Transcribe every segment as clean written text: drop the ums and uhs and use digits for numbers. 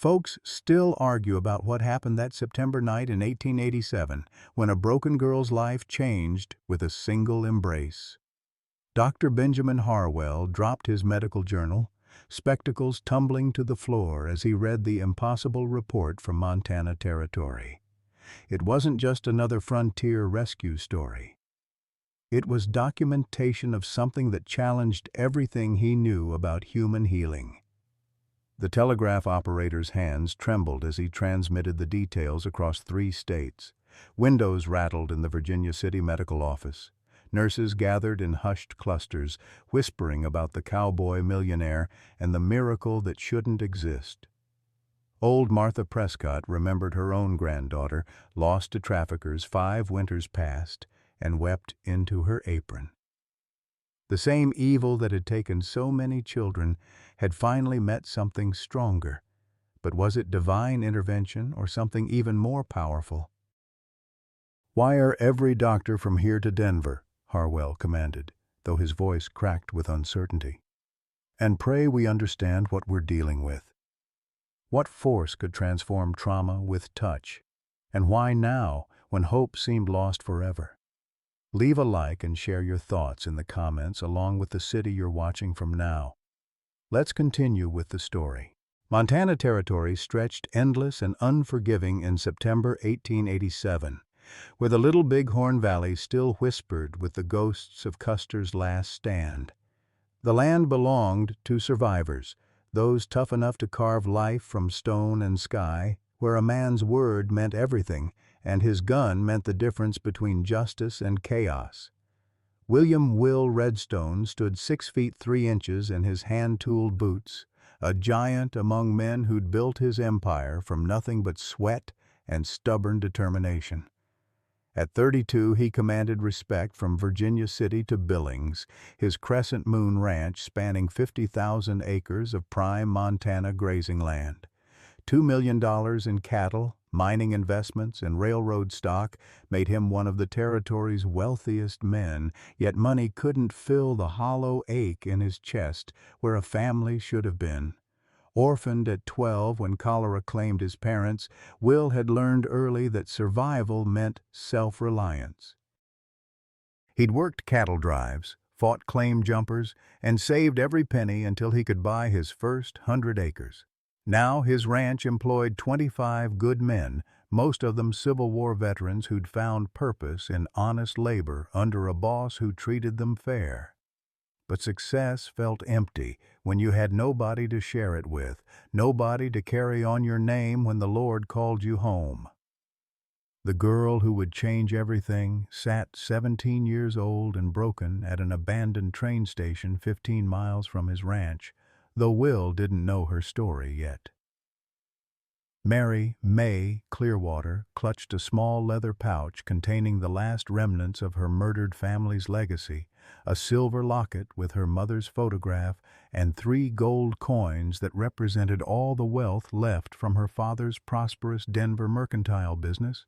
Folks still argue about what happened that September night in 1887 when a broken girl's life changed with a single embrace. Dr. Benjamin Harwell dropped his medical journal, spectacles tumbling to the floor as he read the impossible report from Montana Territory. It wasn't just another frontier rescue story. It was documentation of something that challenged everything he knew about human healing. The telegraph operator's hands trembled as he transmitted the details across 3 states. Windows rattled in the Virginia City medical office. Nurses gathered in hushed clusters, whispering about the Cowboy Millionaire and the miracle that shouldn't exist. Old Martha Prescott remembered her own granddaughter, lost to traffickers 5 winters past, and wept into her apron. The same evil that had taken so many children had finally met something stronger. But was it divine intervention or something even more powerful? "Wire every doctor from here to Denver," Harwell commanded, though his voice cracked with uncertainty. "And pray we understand what we're dealing with. What force could transform trauma with touch? And why now, when hope seemed lost forever?" Leave a like and share your thoughts in the comments along with the city you're watching from now. Let's continue with the story. Montana Territory stretched endless and unforgiving in September 1887, where the Little Bighorn Valley still whispered with the ghosts of Custer's last stand. The land belonged to survivors, those tough enough to carve life from stone and sky, where a man's word meant everything, and his gun meant the difference between justice and chaos. William "Will" Redstone stood 6 feet 3 inches in his hand-tooled boots, a giant among men who'd built his empire from nothing but sweat and stubborn determination. At 32, he commanded respect from Virginia City to Billings, his Crescent Moon Ranch spanning 50,000 acres of prime Montana grazing land. $2 million in cattle, mining investments, and railroad stock made him one of the territory's wealthiest men, yet money couldn't fill the hollow ache in his chest where a family should have been. Orphaned at 12 when cholera claimed his parents, Will had learned early that survival meant self-reliance. He'd worked cattle drives, fought claim jumpers, and saved every penny until he could buy his first 100 acres. Now his ranch employed 25 good men, most of them Civil War veterans who'd found purpose in honest labor under a boss who treated them fair. But success felt empty when you had nobody to share it with, nobody to carry on your name when the Lord called you home. The girl who would change everything sat 17 years old and broken at an abandoned train station 15 miles from his ranch, though Will didn't know her story yet. Mary May Clearwater clutched a small leather pouch containing the last remnants of her murdered family's legacy, a silver locket with her mother's photograph, and 3 gold coins that represented all the wealth left from her father's prosperous Denver mercantile business.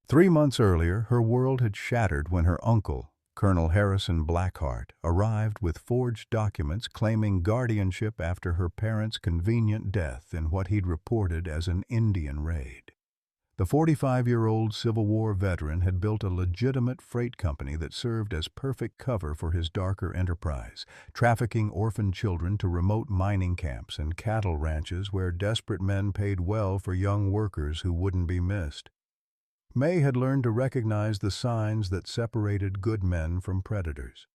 3 months earlier, her world had shattered when her uncle, Colonel Harrison Blackheart, arrived with forged documents claiming guardianship after her parents' convenient death in what he'd reported as an Indian raid. The 45-year-old Civil War veteran had built a legitimate freight company that served as perfect cover for his darker enterprise, trafficking orphan children to remote mining camps and cattle ranches where desperate men paid well for young workers who wouldn't be missed. May had learned to recognize the signs that separated good men from predators.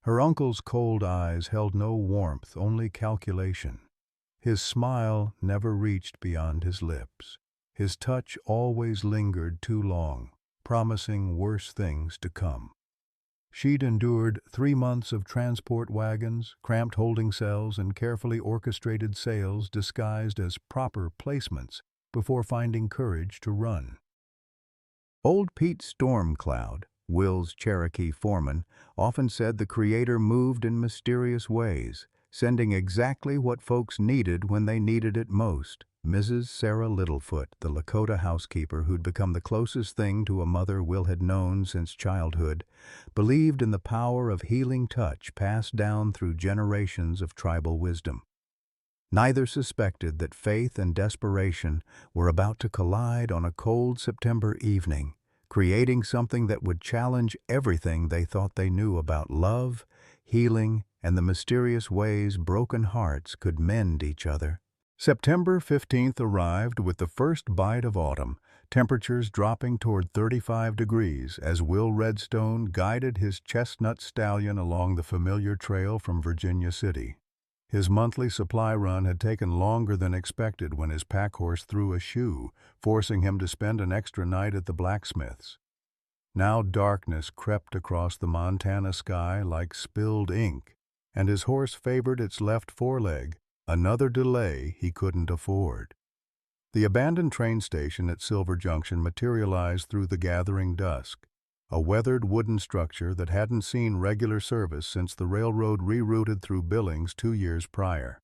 Her uncle's cold eyes held no warmth, only calculation. His smile never reached beyond his lips. His touch always lingered too long, promising worse things to come. She'd endured 3 months of transport wagons, cramped holding cells, and carefully orchestrated sales disguised as proper placements before finding courage to run. Old Pete Stormcloud, Will's Cherokee foreman, often said the Creator moved in mysterious ways, sending exactly what folks needed when they needed it most. Mrs. Sarah Littlefoot, the Lakota housekeeper who'd become the closest thing to a mother Will had known since childhood, believed in the power of healing touch passed down through generations of tribal wisdom. Neither suspected that faith and desperation were about to collide on a cold September evening, creating something that would challenge everything they thought they knew about love, healing, and the mysterious ways broken hearts could mend each other. September 15th arrived with the first bite of autumn, temperatures dropping toward 35 degrees as Will Redstone guided his chestnut stallion along the familiar trail from Virginia City. His monthly supply run had taken longer than expected when his packhorse threw a shoe, forcing him to spend an extra night at the blacksmith's. Now darkness crept across the Montana sky like spilled ink, and his horse favored its left foreleg, another delay he couldn't afford. The abandoned train station at Silver Junction materialized through the gathering dusk, a weathered wooden structure that hadn't seen regular service since the railroad rerouted through Billings 2 years prior.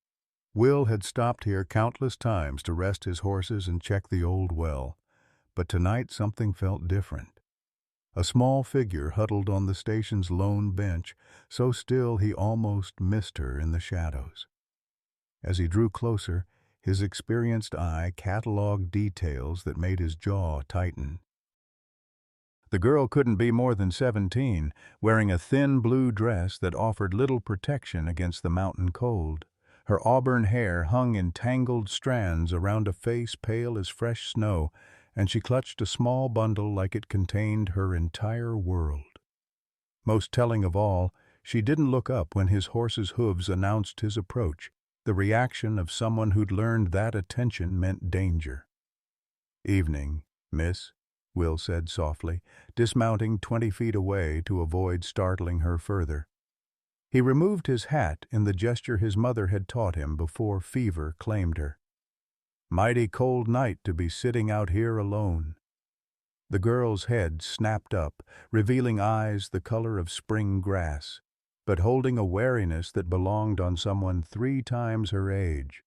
Will had stopped here countless times to rest his horses and check the old well, but tonight something felt different. A small figure huddled on the station's lone bench, so still he almost missed her in the shadows. As he drew closer, his experienced eye cataloged details that made his jaw tighten. The girl couldn't be more than 17, wearing a thin blue dress that offered little protection against the mountain cold. Her auburn hair hung in tangled strands around a face pale as fresh snow, and she clutched a small bundle like it contained her entire world. Most telling of all, she didn't look up when his horse's hooves announced his approach, the reaction of someone who'd learned that attention meant danger. "Evening, miss," Will said softly, dismounting 20 feet away to avoid startling her further. He removed his hat in the gesture his mother had taught him before fever claimed her. "Mighty cold night to be sitting out here alone." The girl's head snapped up, revealing eyes the color of spring grass, but holding a wariness that belonged on someone 3 times her age.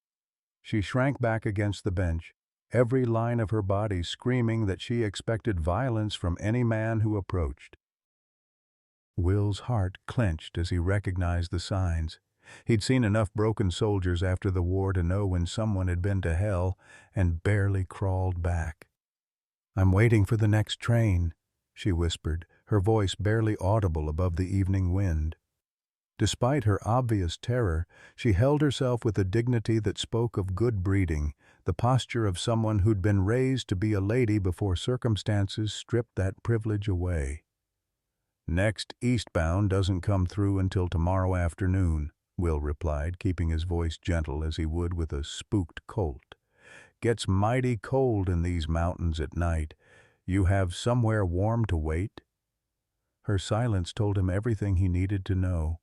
She shrank back against the bench, every line of her body screaming that she expected violence from any man who approached. Will's heart clenched as he recognized the signs. He'd seen enough broken soldiers after the war to know when someone had been to hell and barely crawled back. "I'm waiting for the next train," she whispered, her voice barely audible above the evening wind. Despite her obvious terror, she held herself with a dignity that spoke of good breeding, the posture of someone who'd been raised to be a lady before circumstances stripped that privilege away. "Next eastbound doesn't come through until tomorrow afternoon," Will replied, keeping his voice gentle as he would with a spooked colt. "Gets mighty cold in these mountains at night. You have somewhere warm to wait?" Her silence told him everything he needed to know.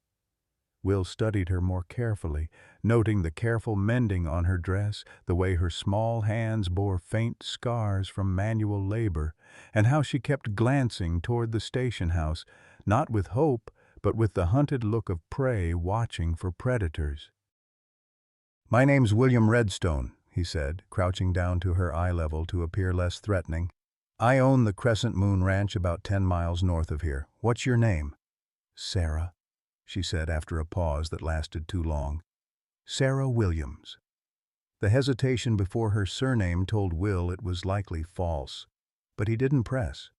Will studied her more carefully, noting the careful mending on her dress, the way her small hands bore faint scars from manual labor, and how she kept glancing toward the station house, not with hope, but with the hunted look of prey watching for predators. "My name's William Redstone," he said, crouching down to her eye level to appear less threatening. "I own the Crescent Moon Ranch about 10 miles north of here. What's your name?" "Sarah," she said after a pause that lasted too long. "Sarah Williams." The hesitation before her surname told Will it was likely false, but he didn't press.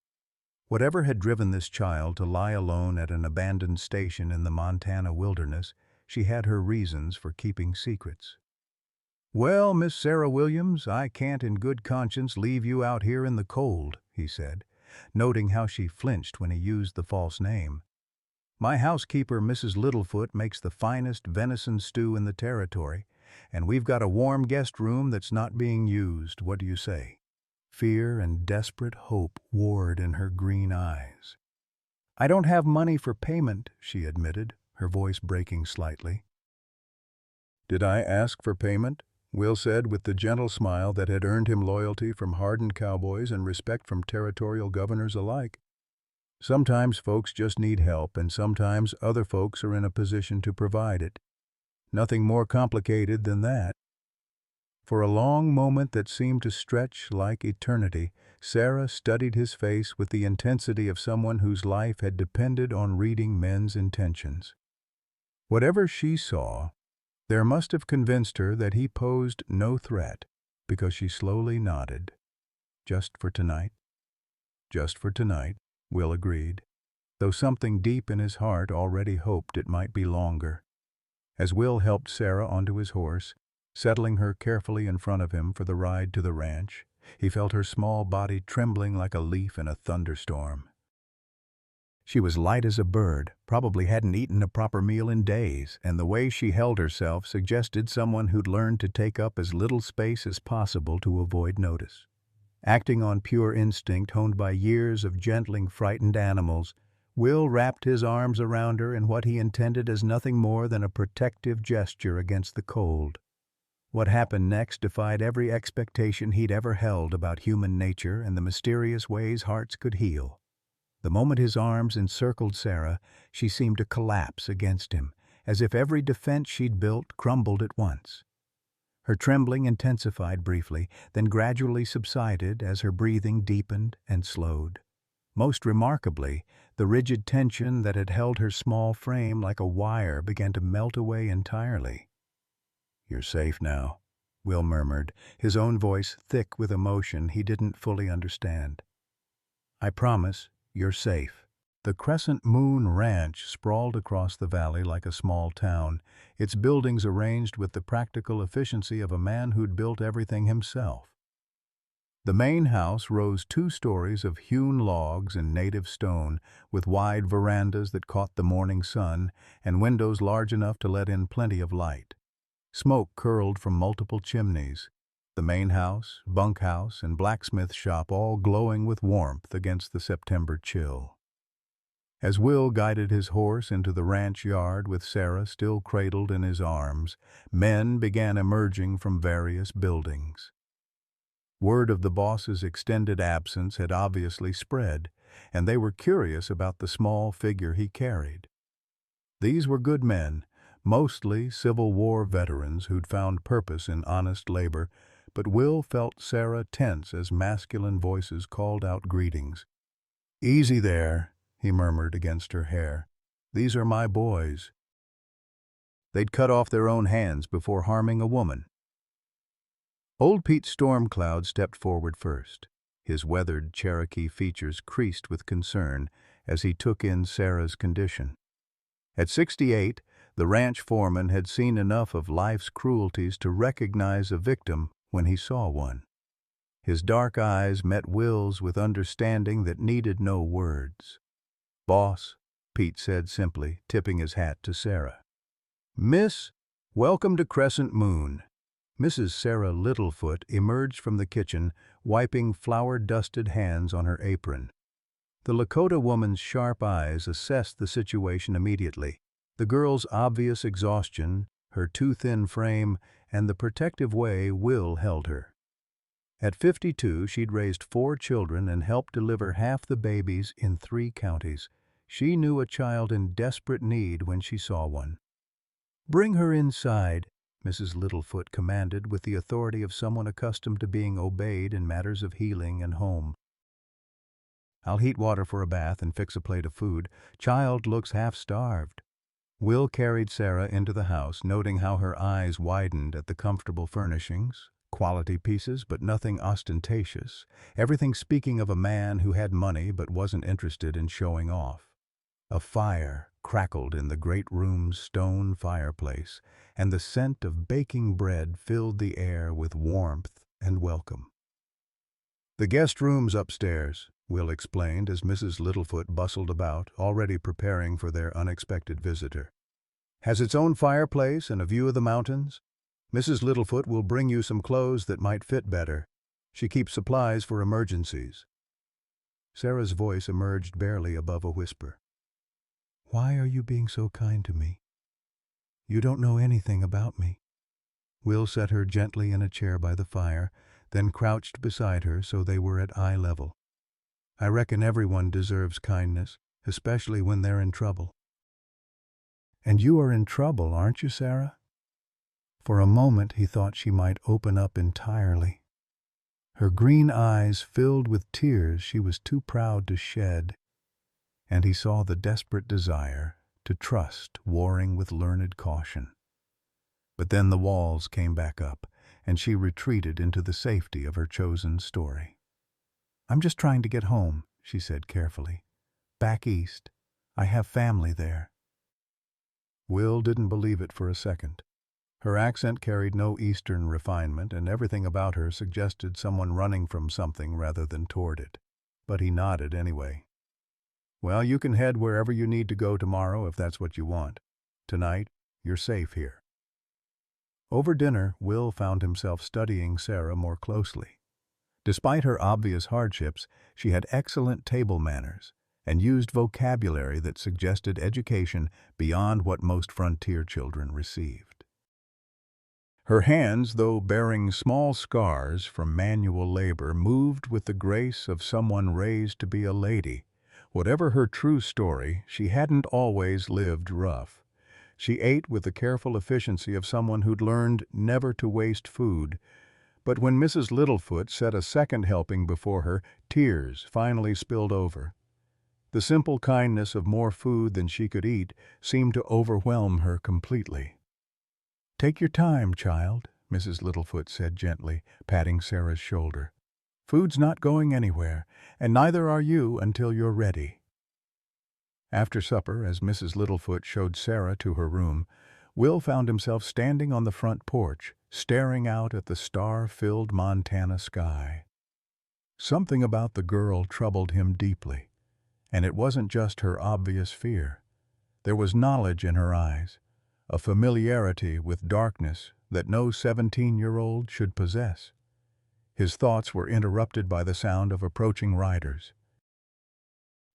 Whatever had driven this child to lie alone at an abandoned station in the Montana wilderness, she had her reasons for keeping secrets. "Well, Miss Sarah Williams, I can't in good conscience leave you out here in the cold," he said, noting how she flinched when he used the false name. "My housekeeper, Mrs. Littlefoot, makes the finest venison stew in the territory, and we've got a warm guest room that's not being used. What do you say?" Fear and desperate hope warred in her green eyes. "I don't have money for payment," she admitted, her voice breaking slightly. "Did I ask for payment?" Will said with the gentle smile that had earned him loyalty from hardened cowboys and respect from territorial governors alike. "Sometimes folks just need help, and sometimes other folks are in a position to provide it. Nothing more complicated than that." For a long moment that seemed to stretch like eternity, Sarah studied his face with the intensity of someone whose life had depended on reading men's intentions. Whatever she saw, There must have convinced her that he posed no threat, because she slowly nodded. "Just for tonight?" "Just for tonight," Will agreed, though something deep in his heart already hoped it might be longer. As Will helped Sarah onto his horse, settling her carefully in front of him for the ride to the ranch, he felt her small body trembling like a leaf in a thunderstorm. She was light as a bird, probably hadn't eaten a proper meal in days, and the way she held herself suggested someone who'd learned to take up as little space as possible to avoid notice. Acting on pure instinct honed by years of gentling frightened animals, Will wrapped his arms around her in what he intended as nothing more than a protective gesture against the cold. What happened next defied every expectation he'd ever held about human nature and the mysterious ways hearts could heal. The moment his arms encircled Sarah, she seemed to collapse against him, as if every defense she'd built crumbled at once. Her trembling intensified briefly, then gradually subsided as her breathing deepened and slowed. Most remarkably, the rigid tension that had held her small frame like a wire began to melt away entirely. "You're safe now," Will murmured, his own voice thick with emotion he didn't fully understand. "I promise. You're safe." The Crescent Moon Ranch sprawled across the valley like a small town, its buildings arranged with the practical efficiency of a man who'd built everything himself. The main house rose 2 stories of hewn logs and native stone, with wide verandas that caught the morning sun and windows large enough to let in plenty of light. Smoke curled from multiple chimneys, the main house, bunkhouse, and blacksmith shop all glowing with warmth against the September chill. As Will guided his horse into the ranch yard with Sarah still cradled in his arms, men began emerging from various buildings. Word of the boss's extended absence had obviously spread, and they were curious about the small figure he carried. These were good men, mostly Civil War veterans who'd found purpose in honest labor, but Will felt Sarah tense as masculine voices called out greetings. "Easy there," he murmured against her hair. "These are my boys." They'd cut off their own hands before harming a woman. Old Pete Stormcloud stepped forward first, his weathered Cherokee features creased with concern as he took in Sarah's condition. At 68, the ranch foreman had seen enough of life's cruelties to recognize a victim when he saw one. His dark eyes met Will's with understanding that needed no words. "Boss," Pete said simply, tipping his hat to Sarah. "Miss, welcome to Crescent Moon." Mrs. Sarah Littlefoot emerged from the kitchen, wiping flour-dusted hands on her apron. The Lakota woman's sharp eyes assessed the situation immediately. The girl's obvious exhaustion, her too thin frame, and the protective way Will held her. At 52, she'd raised 4 children and helped deliver half the babies in 3 counties. She knew a child in desperate need when she saw one. "Bring her inside," Mrs. Littlefoot commanded with the authority of someone accustomed to being obeyed in matters of healing and home. "I'll heat water for a bath and fix a plate of food. Child looks half-starved." Will carried Sarah into the house, noting how her eyes widened at the comfortable furnishings, quality pieces but nothing ostentatious, everything speaking of a man who had money but wasn't interested in showing off. A fire crackled in the great room's stone fireplace, and the scent of baking bread filled the air with warmth and welcome. "The guest room's upstairs," Will explained as Mrs. Littlefoot bustled about, already preparing for their unexpected visitor. "Has its own fireplace and a view of the mountains. Mrs. Littlefoot will bring you some clothes that might fit better. She keeps supplies for emergencies." Sarah's voice emerged barely above a whisper. "Why are you being so kind to me? You don't know anything about me." Will set her gently in a chair by the fire, then crouched beside her so they were at eye level. "I reckon everyone deserves kindness, especially when they're in trouble." "And you are in trouble, aren't you, Sarah?" For a moment he thought she might open up entirely. Her green eyes filled with tears she was too proud to shed, and he saw the desperate desire to trust warring with learned caution. But then the walls came back up, and she retreated into the safety of her chosen story. "I'm just trying to get home," she said carefully. "Back east. I have family there." Will didn't believe it for a second. Her accent carried no Eastern refinement, and everything about her suggested someone running from something rather than toward it. But he nodded anyway. "Well, you can head wherever you need to go tomorrow if that's what you want. Tonight, you're safe here." Over dinner, Will found himself studying Sarah more closely. Despite her obvious hardships, she had excellent table manners and used vocabulary that suggested education beyond what most frontier children received. Her hands, though bearing small scars from manual labor, moved with the grace of someone raised to be a lady. Whatever her true story, she hadn't always lived rough. She ate with the careful efficiency of someone who'd learned never to waste food. But when Mrs. Littlefoot set a second helping before her, tears finally spilled over. The simple kindness of more food than she could eat seemed to overwhelm her completely. "Take your time, child," Mrs. Littlefoot said gently, patting Sarah's shoulder. "Food's not going anywhere, and neither are you until you're ready." After supper, as Mrs. Littlefoot showed Sarah to her room, Will found himself standing on the front porch, staring out at the star-filled Montana sky. Something about the girl troubled him deeply, and it wasn't just her obvious fear. There was knowledge in her eyes, a familiarity with darkness that no 17-year-old should possess. His thoughts were interrupted by the sound of approaching riders.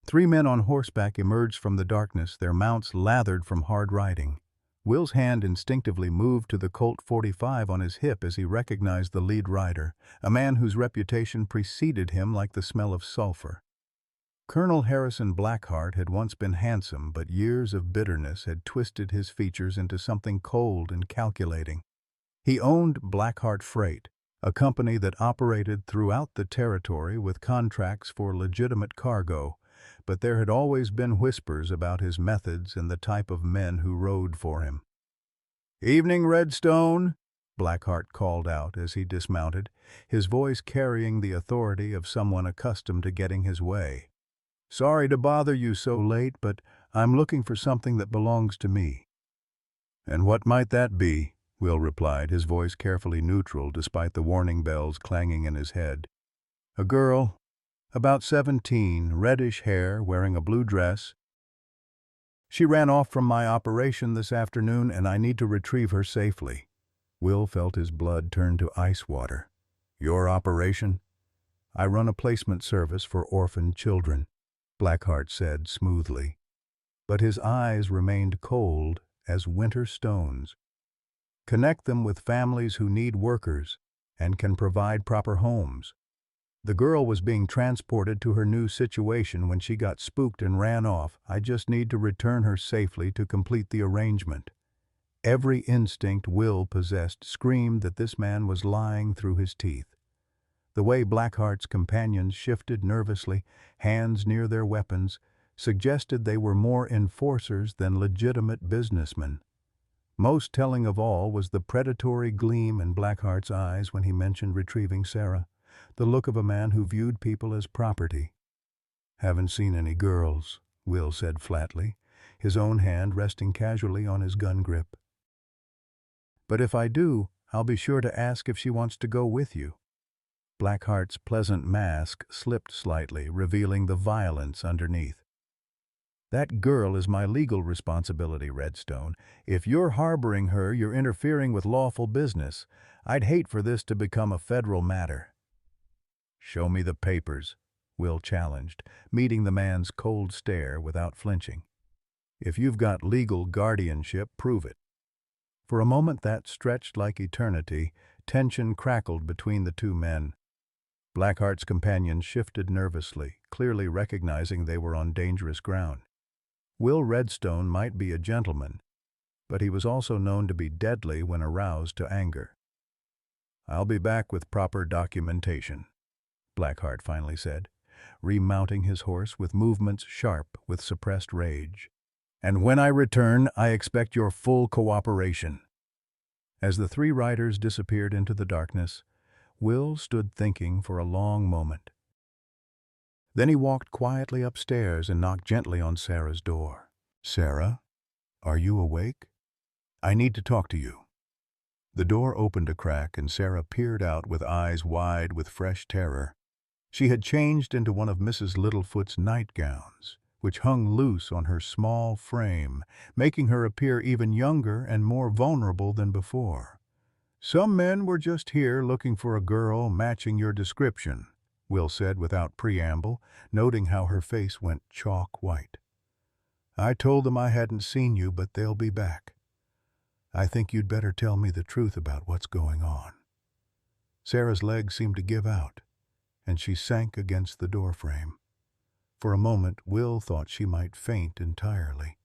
3 men on horseback emerged from the darkness, their mounts lathered from hard riding. Will's hand instinctively moved to the Colt .45 on his hip as he recognized the lead rider, a man whose reputation preceded him like the smell of sulfur. Colonel Harrison Blackheart had once been handsome, but years of bitterness had twisted his features into something cold and calculating. He owned Blackheart Freight, a company that operated throughout the territory with contracts for legitimate cargo, but there had always been whispers about his methods and the type of men who rode for him. "Evening, Redstone," Blackheart called out as he dismounted, his voice carrying the authority of someone accustomed to getting his way. "Sorry to bother you so late, but I'm looking for something that belongs to me." "And what might that be?" Will replied, his voice carefully neutral despite the warning bells clanging in his head. "A girl, about 17, reddish hair, wearing a blue dress. She ran off from my operation this afternoon, and I need to retrieve her safely." Will felt his blood turn to ice water. "Your operation?" "I run a placement service for orphaned children," Blackheart said smoothly. But his eyes remained cold as winter stones. "Connect them with families who need workers and can provide proper homes. The girl was being transported to her new situation when she got spooked and ran off. I just need to return her safely to complete the arrangement." Every instinct Will possessed screamed that this man was lying through his teeth. The way Blackheart's companions shifted nervously, hands near their weapons, suggested they were more enforcers than legitimate businessmen. Most telling of all was the predatory gleam in Blackheart's eyes when he mentioned retrieving Sarah, the look of a man who viewed people as property. "Haven't seen any girls," Will said flatly, his own hand resting casually on his gun grip. "But if I do, I'll be sure to ask if she wants to go with you." Blackheart's pleasant mask slipped slightly, revealing the violence underneath. "That girl is my legal responsibility, Redstone. If you're harboring her, you're interfering with lawful business. I'd hate for this to become a federal matter." "Show me the papers," Will challenged, meeting the man's cold stare without flinching. "If you've got legal guardianship, prove it." For a moment that stretched like eternity, tension crackled between the two men. Blackheart's companions shifted nervously, clearly recognizing they were on dangerous ground. Will Redstone might be a gentleman, but he was also known to be deadly when aroused to anger. "I'll be back with proper documentation," Blackheart finally said, remounting his horse with movements sharp with suppressed rage. "And when I return, I expect your full cooperation." As the three riders disappeared into the darkness, Will stood thinking for a long moment. Then he walked quietly upstairs and knocked gently on Sarah's door. "Sarah, are you awake? I need to talk to you." The door opened a crack and Sarah peered out with eyes wide with fresh terror. She had changed into one of Mrs. Littlefoot's nightgowns, which hung loose on her small frame, making her appear even younger and more vulnerable than before. "Some men were just here looking for a girl matching your description," Will said without preamble, noting how her face went chalk white. "I told them I hadn't seen you, but they'll be back. I think you'd better tell me the truth about what's going on." Sarah's legs seemed to give out, and she sank against the doorframe. For a moment, Will thought she might faint entirely.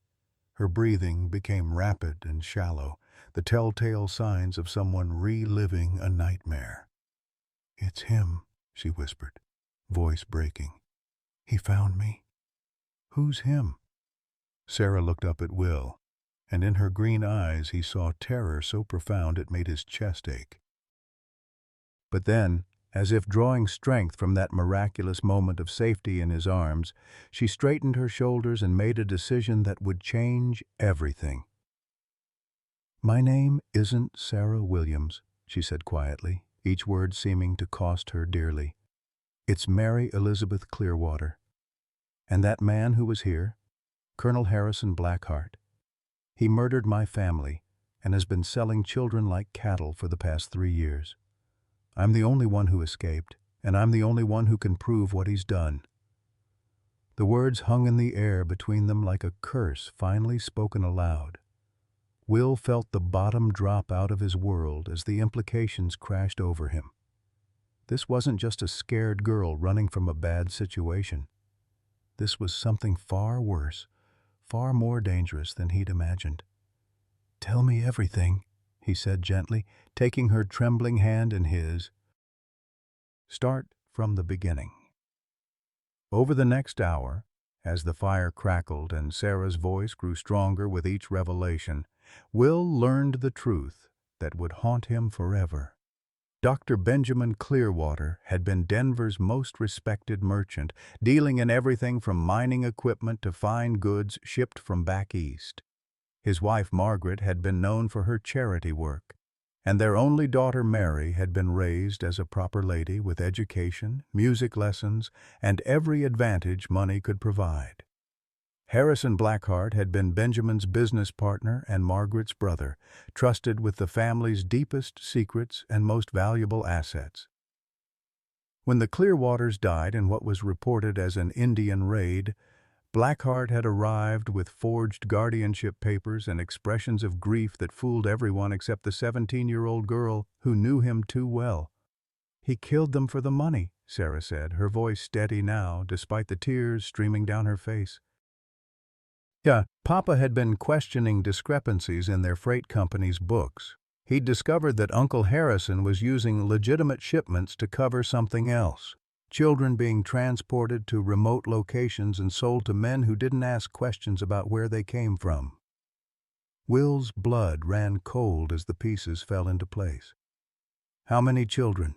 Her breathing became rapid and shallow, the telltale signs of someone reliving a nightmare. "It's him," she whispered, voice breaking. "He found me." "Who's him?" Sarah looked up at Will, and in her green eyes he saw terror so profound it made his chest ache. But then, as if drawing strength from that miraculous moment of safety in his arms, she straightened her shoulders and made a decision that would change everything. "My name isn't Sarah Williams," she said quietly, each word seeming to cost her dearly. "It's Mary Elizabeth Clearwater. And that man who was here, Colonel Harrison Blackheart, he murdered my family and has been selling children like cattle for the past 3 years. I'm the only one who escaped, and I'm the only one who can prove what he's done." The words hung in the air between them like a curse finally spoken aloud. Will felt the bottom drop out of his world as the implications crashed over him. This wasn't just a scared girl running from a bad situation. This was something far worse, far more dangerous than he'd imagined. "Tell me everything," he said gently, taking her trembling hand in his. "Start from the beginning." Over the next hour, as the fire crackled and Sarah's voice grew stronger with each revelation, Will learned the truth that would haunt him forever. Dr. Benjamin Clearwater had been Denver's most respected merchant, dealing in everything from mining equipment to fine goods shipped from back east. His wife Margaret had been known for her charity work, and their only daughter Mary had been raised as a proper lady with education, music lessons, and every advantage money could provide. Harrison Blackheart had been Benjamin's business partner and Margaret's brother, trusted with the family's deepest secrets and most valuable assets. When the Clearwaters died in what was reported as an Indian raid, Blackheart had arrived with forged guardianship papers and expressions of grief that fooled everyone except the 17-year-old girl who knew him too well. "He killed them for the money," Sarah said, her voice steady now, despite the tears streaming down her face. Yeah, Papa had been questioning discrepancies in their freight company's books. He'd discovered that Uncle Harrison was using legitimate shipments to cover something else. Children being transported to remote locations and sold to men who didn't ask questions about where they came from. Will's blood ran cold as the pieces fell into place. How many children?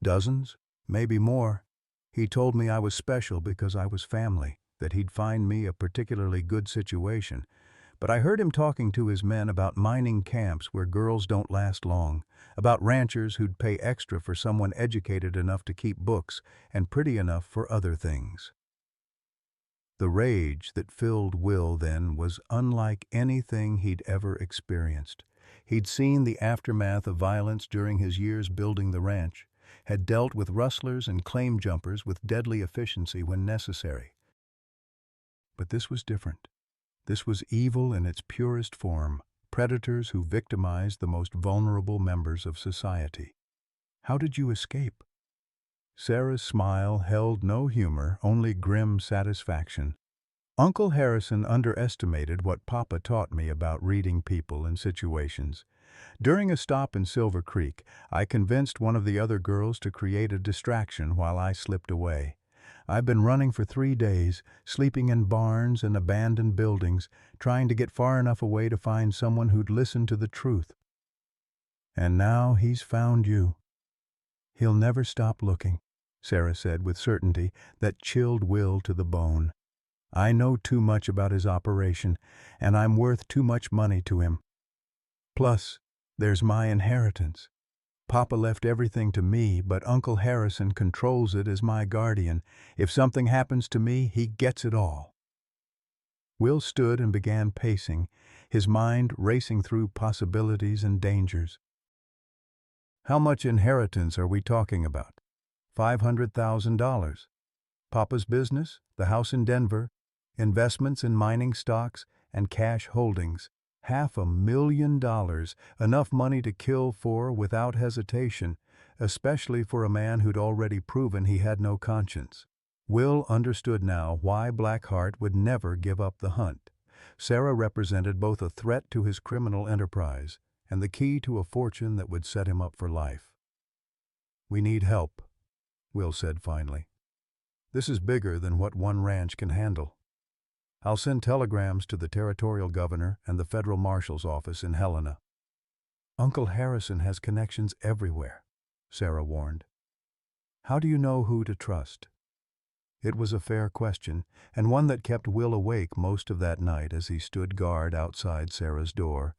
Dozens? Maybe more. He told me I was special because I was family, that he'd find me a particularly good situation. But I heard him talking to his men about mining camps where girls don't last long, about ranchers who'd pay extra for someone educated enough to keep books and pretty enough for other things. The rage that filled Will then was unlike anything he'd ever experienced. He'd seen the aftermath of violence during his years building the ranch, had dealt with rustlers and claim jumpers with deadly efficiency when necessary. But this was different. This was evil in its purest form, predators who victimized the most vulnerable members of society. "How did you escape?" Sarah's smile held no humor, only grim satisfaction. "Uncle Harrison underestimated what Papa taught me about reading people and situations. During a stop in Silver Creek, I convinced one of the other girls to create a distraction while I slipped away. I've been running for 3 days, sleeping in barns and abandoned buildings, trying to get far enough away to find someone who'd listen to the truth." And now he's found you. He'll never stop looking, Sarah said with certainty that chilled Will to the bone. I know too much about his operation, and I'm worth too much money to him. Plus, there's my inheritance. Papa left everything to me, but Uncle Harrison controls it as my guardian. If something happens to me, he gets it all. Will stood and began pacing, his mind racing through possibilities and dangers. How much inheritance are we talking about? $500,000. Papa's business, the house in Denver, investments in mining stocks, and cash holdings. $500,000, enough money to kill for without hesitation, especially for a man who'd already proven he had no conscience. Will understood now why Blackheart would never give up the hunt. Sarah represented both a threat to his criminal enterprise and the key to a fortune that would set him up for life. We need help, Will said finally. This is bigger than what one ranch can handle. I'll send telegrams to the territorial governor and the federal marshal's office in Helena. Uncle Harrison has connections everywhere, Sarah warned. How do you know who to trust? It was a fair question, and one that kept Will awake most of that night as he stood guard outside Sarah's door.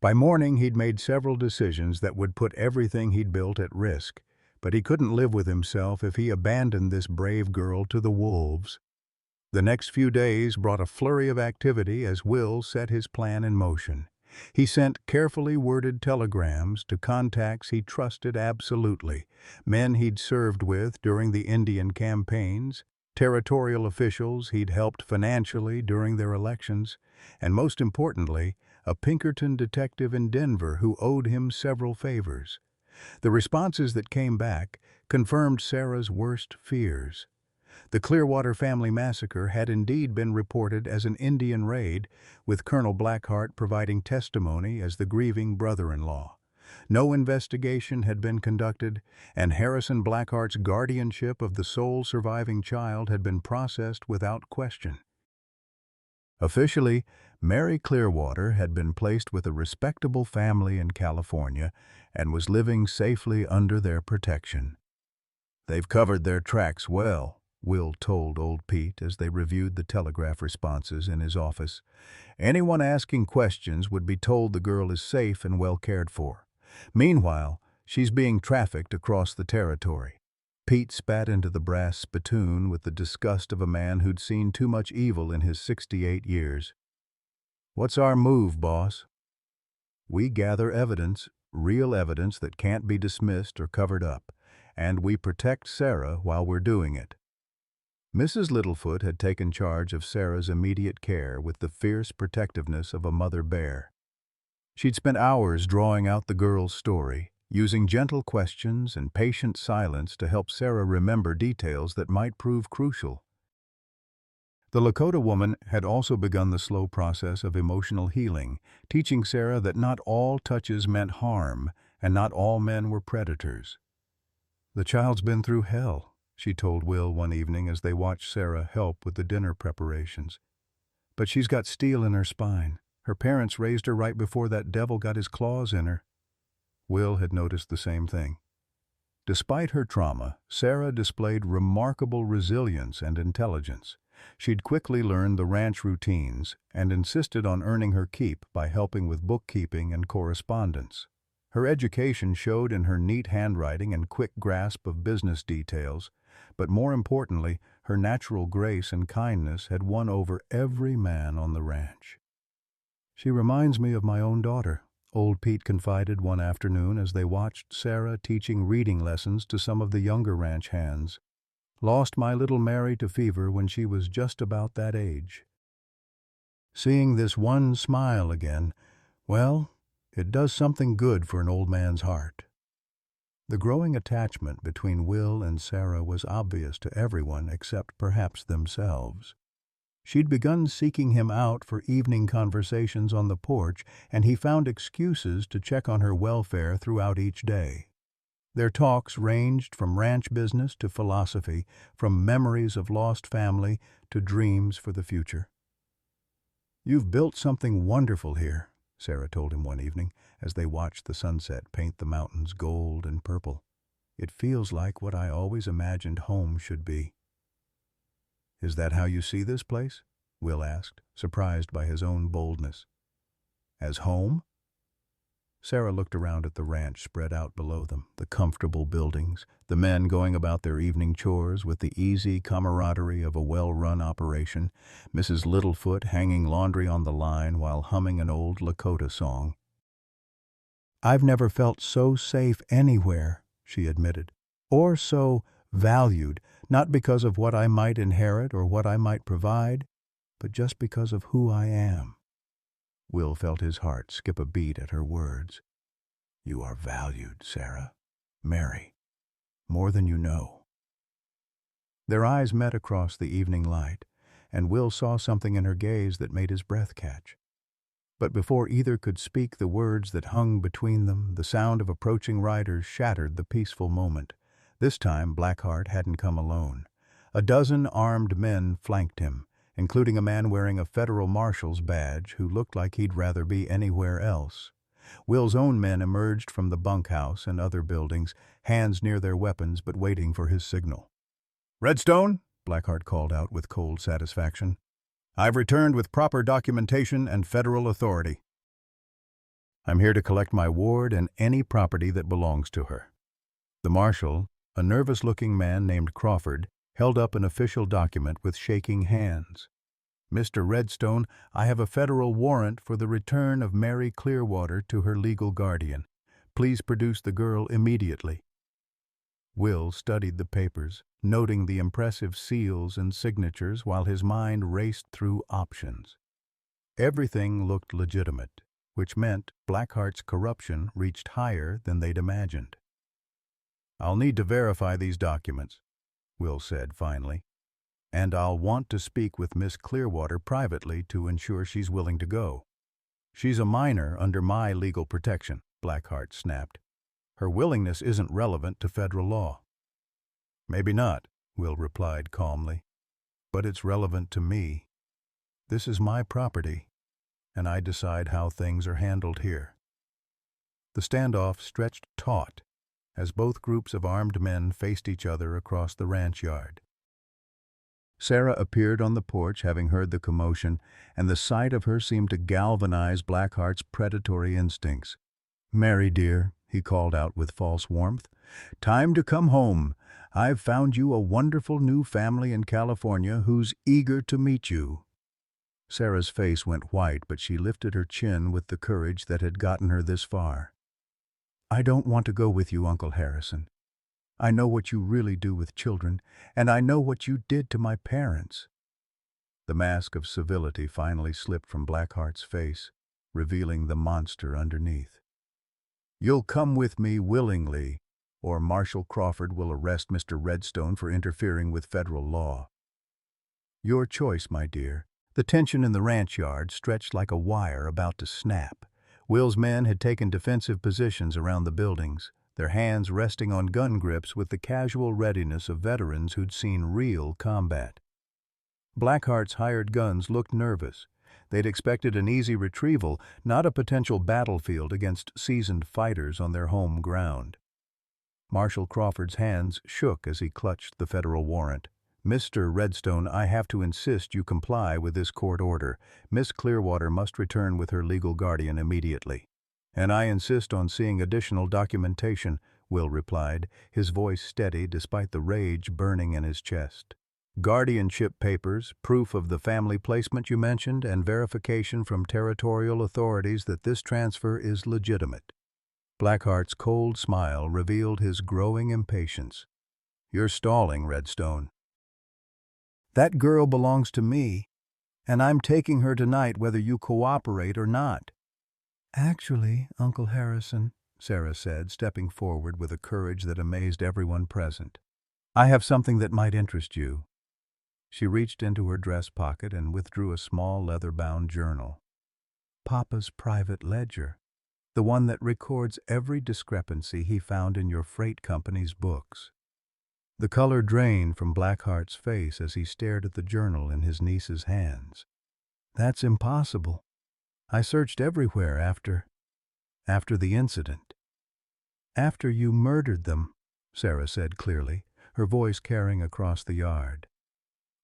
By morning, he'd made several decisions that would put everything he'd built at risk, but he couldn't live with himself if he abandoned this brave girl to the wolves. The next few days brought a flurry of activity as Will set his plan in motion. He sent carefully worded telegrams to contacts he trusted absolutely, men he'd served with during the Indian campaigns, territorial officials he'd helped financially during their elections, and most importantly, a Pinkerton detective in Denver who owed him several favors. The responses that came back confirmed Sarah's worst fears. The Clearwater family massacre had indeed been reported as an Indian raid, with Colonel Blackheart providing testimony as the grieving brother-in-law. No investigation had been conducted, and Harrison Blackheart's guardianship of the sole surviving child had been processed without question. Officially, Mary Clearwater had been placed with a respectable family in California and was living safely under their protection. They've covered their tracks well, Will told old Pete as they reviewed the telegraph responses in his office. Anyone asking questions would be told the girl is safe and well cared for. Meanwhile, she's being trafficked across the territory. Pete spat into the brass spittoon with the disgust of a man who'd seen too much evil in his 68 years. What's our move, boss? We gather evidence, real evidence that can't be dismissed or covered up, and we protect Sarah while we're doing it. Mrs. Littlefoot had taken charge of Sarah's immediate care with the fierce protectiveness of a mother bear. She'd spent hours drawing out the girl's story, using gentle questions and patient silence to help Sarah remember details that might prove crucial. The Lakota woman had also begun the slow process of emotional healing, teaching Sarah that not all touches meant harm, and not all men were predators. The child's been through hell, she told Will one evening as they watched Sarah help with the dinner preparations. But she's got steel in her spine. Her parents raised her right before that devil got his claws in her. Will had noticed the same thing. Despite her trauma, Sarah displayed remarkable resilience and intelligence. She'd quickly learned the ranch routines and insisted on earning her keep by helping with bookkeeping and correspondence. Her education showed in her neat handwriting and quick grasp of business details, but more importantly, her natural grace and kindness had won over every man on the ranch. She reminds me of my own daughter, old Pete confided one afternoon as they watched Sarah teaching reading lessons to some of the younger ranch hands. Lost my little Mary to fever when she was just about that age. Seeing this one smile again, well, it does something good for an old man's heart. The growing attachment between Will and Sarah was obvious to everyone except perhaps themselves. She'd begun seeking him out for evening conversations on the porch, and he found excuses to check on her welfare throughout each day. Their talks ranged from ranch business to philosophy, from memories of lost family to dreams for the future. "You've built something wonderful here," Sarah told him one evening as they watched the sunset paint the mountains gold and purple. "It feels like what I always imagined home should be." "Is that how you see this place?" Will asked, surprised by his own boldness. "As home?" Sarah looked around at the ranch spread out below them, the comfortable buildings, the men going about their evening chores with the easy camaraderie of a well-run operation, Mrs. Littlefoot hanging laundry on the line while humming an old Lakota song. "I've never felt so safe anywhere," she admitted, "or so valued, not because of what I might inherit or what I might provide, but just because of who I am." Will felt his heart skip a beat at her words. "You are valued, Sarah. Mary. More than you know." Their eyes met across the evening light, and Will saw something in her gaze that made his breath catch. But before either could speak the words that hung between them, the sound of approaching riders shattered the peaceful moment. This time Blackheart hadn't come alone. A dozen armed men flanked him, including a man wearing a federal marshal's badge who looked like he'd rather be anywhere else. Will's own men emerged from the bunkhouse and other buildings, hands near their weapons but waiting for his signal. "Redstone," Blackheart called out with cold satisfaction, "I've returned with proper documentation and federal authority. I'm here to collect my ward and any property that belongs to her." The marshal, a nervous-looking man named Crawford, held up an official document with shaking hands. "Mr. Redstone, I have a federal warrant for the return of Mary Clearwater to her legal guardian. Please produce the girl immediately." Will studied the papers, noting the impressive seals and signatures while his mind raced through options. Everything looked legitimate, which meant Blackheart's corruption reached higher than they'd imagined. "I'll need to verify these documents," Will said finally, "and I'll want to speak with Miss Clearwater privately to ensure she's willing to go." "She's a minor under my legal protection," Blackheart snapped. "Her willingness isn't relevant to federal law." "Maybe not," Will replied calmly, "but it's relevant to me. This is my property, and I decide how things are handled here." The standoff stretched taut as both groups of armed men faced each other across the ranch yard. Sarah appeared on the porch, having heard the commotion, and the sight of her seemed to galvanize Blackheart's predatory instincts. "Mary, dear," he called out with false warmth, "time to come home. I've found you a wonderful new family in California who's eager to meet you." Sarah's face went white, but she lifted her chin with the courage that had gotten her this far. "I don't want to go with you, Uncle Harrison. I know what you really do with children, and I know what you did to my parents." The mask of civility finally slipped from Blackheart's face, revealing the monster underneath. "You'll come with me willingly, or Marshal Crawford will arrest Mr. Redstone for interfering with federal law." "Your choice, my dear." The tension in the ranch yard stretched like a wire about to snap. Will's men had taken defensive positions around the buildings, their hands resting on gun grips with the casual readiness of veterans who'd seen real combat. Blackheart's hired guns looked nervous. They'd expected an easy retrieval, not a potential battlefield against seasoned fighters on their home ground. Marshal Crawford's hands shook as he clutched the federal warrant. "Mr. Redstone, I have to insist you comply with this court order. Miss Clearwater must return with her legal guardian immediately." "And I insist on seeing additional documentation," Will replied, his voice steady despite the rage burning in his chest. "Guardianship papers, proof of the family placement you mentioned, and verification from territorial authorities that this transfer is legitimate." Blackheart's cold smile revealed his growing impatience. "You're stalling, Redstone. That girl belongs to me, and I'm taking her tonight whether you cooperate or not." "Actually, Uncle Harrison," Sarah said, stepping forward with a courage that amazed everyone present, "I have something that might interest you." She reached into her dress pocket and withdrew a small leather-bound journal. "Papa's private ledger, the one that records every discrepancy he found in your freight company's books." The color drained from Blackheart's face as he stared at the journal in his niece's hands. "That's impossible. I searched everywhere after the incident. After you murdered them, Sarah said clearly, her voice carrying across the yard.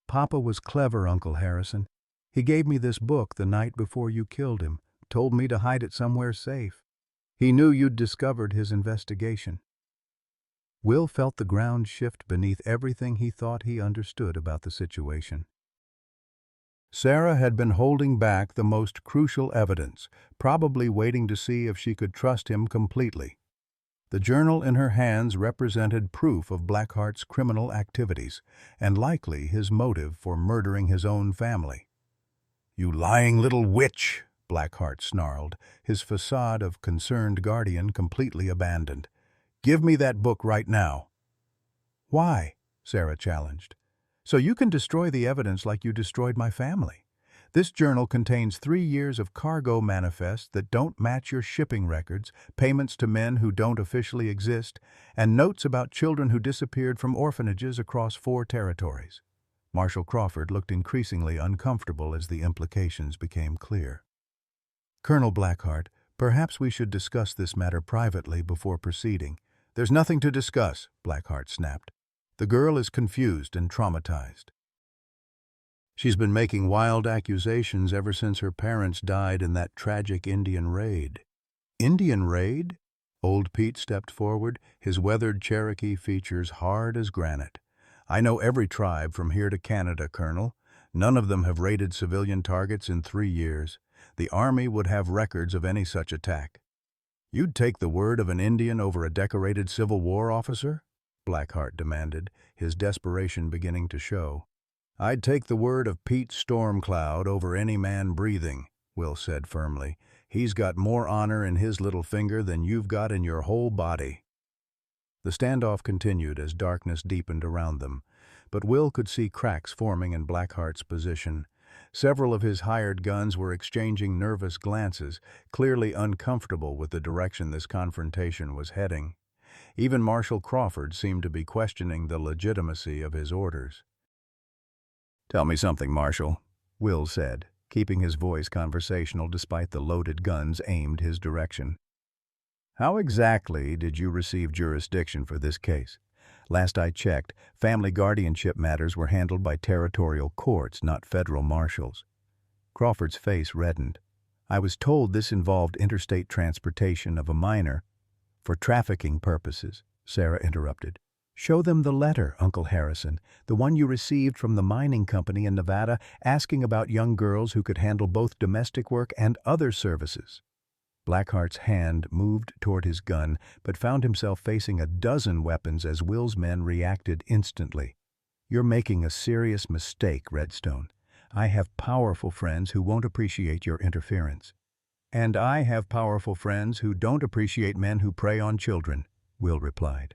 Papa was clever, Uncle Harrison. He gave me this book the night before you killed him, told me to hide it somewhere safe. He knew you'd discovered his investigation. Will felt the ground shift beneath everything he thought he understood about the situation. Sarah had been holding back the most crucial evidence, probably waiting to see if she could trust him completely. The journal in her hands represented proof of Blackheart's criminal activities, and likely his motive for murdering his own family. "You lying little witch!" Blackheart snarled, his facade of concerned guardian completely abandoned. "Give me that book right now." "Why?" Sarah challenged. "So you can destroy the evidence like you destroyed my family. This journal contains 3 years of cargo manifests that don't match your shipping records, payments to men who don't officially exist, and notes about children who disappeared from orphanages across 4 territories." Marshal Crawford looked increasingly uncomfortable as the implications became clear. "Colonel Blackheart, perhaps we should discuss this matter privately before proceeding." "There's nothing to discuss," Blackheart snapped. "The girl is confused and traumatized. She's been making wild accusations ever since her parents died in that tragic Indian raid." "Indian raid?" Old Pete stepped forward, his weathered Cherokee features hard as granite. "I know every tribe from here to Canada, Colonel. None of them have raided civilian targets in 3 years. The Army would have records of any such attack." "You'd take the word of an Indian over a decorated Civil War officer?" Blackheart demanded, his desperation beginning to show. "I'd take the word of Pete Stormcloud over any man breathing," Will said firmly. "He's got more honor in his little finger than you've got in your whole body." The standoff continued as darkness deepened around them, but Will could see cracks forming in Blackheart's position. Several of his hired guns were exchanging nervous glances, clearly uncomfortable with the direction this confrontation was heading. Even Marshal Crawford seemed to be questioning the legitimacy of his orders. "Tell me something, Marshal," Will said, keeping his voice conversational despite the loaded guns aimed his direction. "How exactly did you receive jurisdiction for this case? Last I checked, family guardianship matters were handled by territorial courts, not federal marshals." Crawford's face reddened. "I was told this involved interstate transportation of a minor." "For trafficking purposes," Sarah interrupted. "Show them the letter, Uncle Harrison, the one you received from the mining company in Nevada asking about young girls who could handle both domestic work and other services." Blackheart's hand moved toward his gun, but found himself facing a dozen weapons as Will's men reacted instantly. "You're making a serious mistake, Redstone. I have powerful friends who won't appreciate your interference." "And I have powerful friends who don't appreciate men who prey on children," Will replied.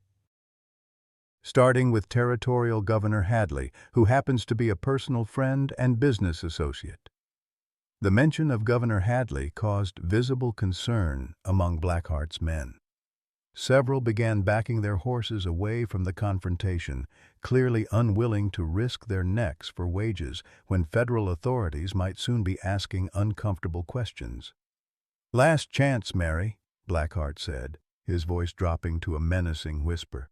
"Starting with Territorial Governor Hadley, who happens to be a personal friend and business associate." The mention of Governor Hadley caused visible concern among Blackheart's men. Several began backing their horses away from the confrontation, clearly unwilling to risk their necks for wages when federal authorities might soon be asking uncomfortable questions. "Last chance, Mary," Blackheart said, his voice dropping to a menacing whisper.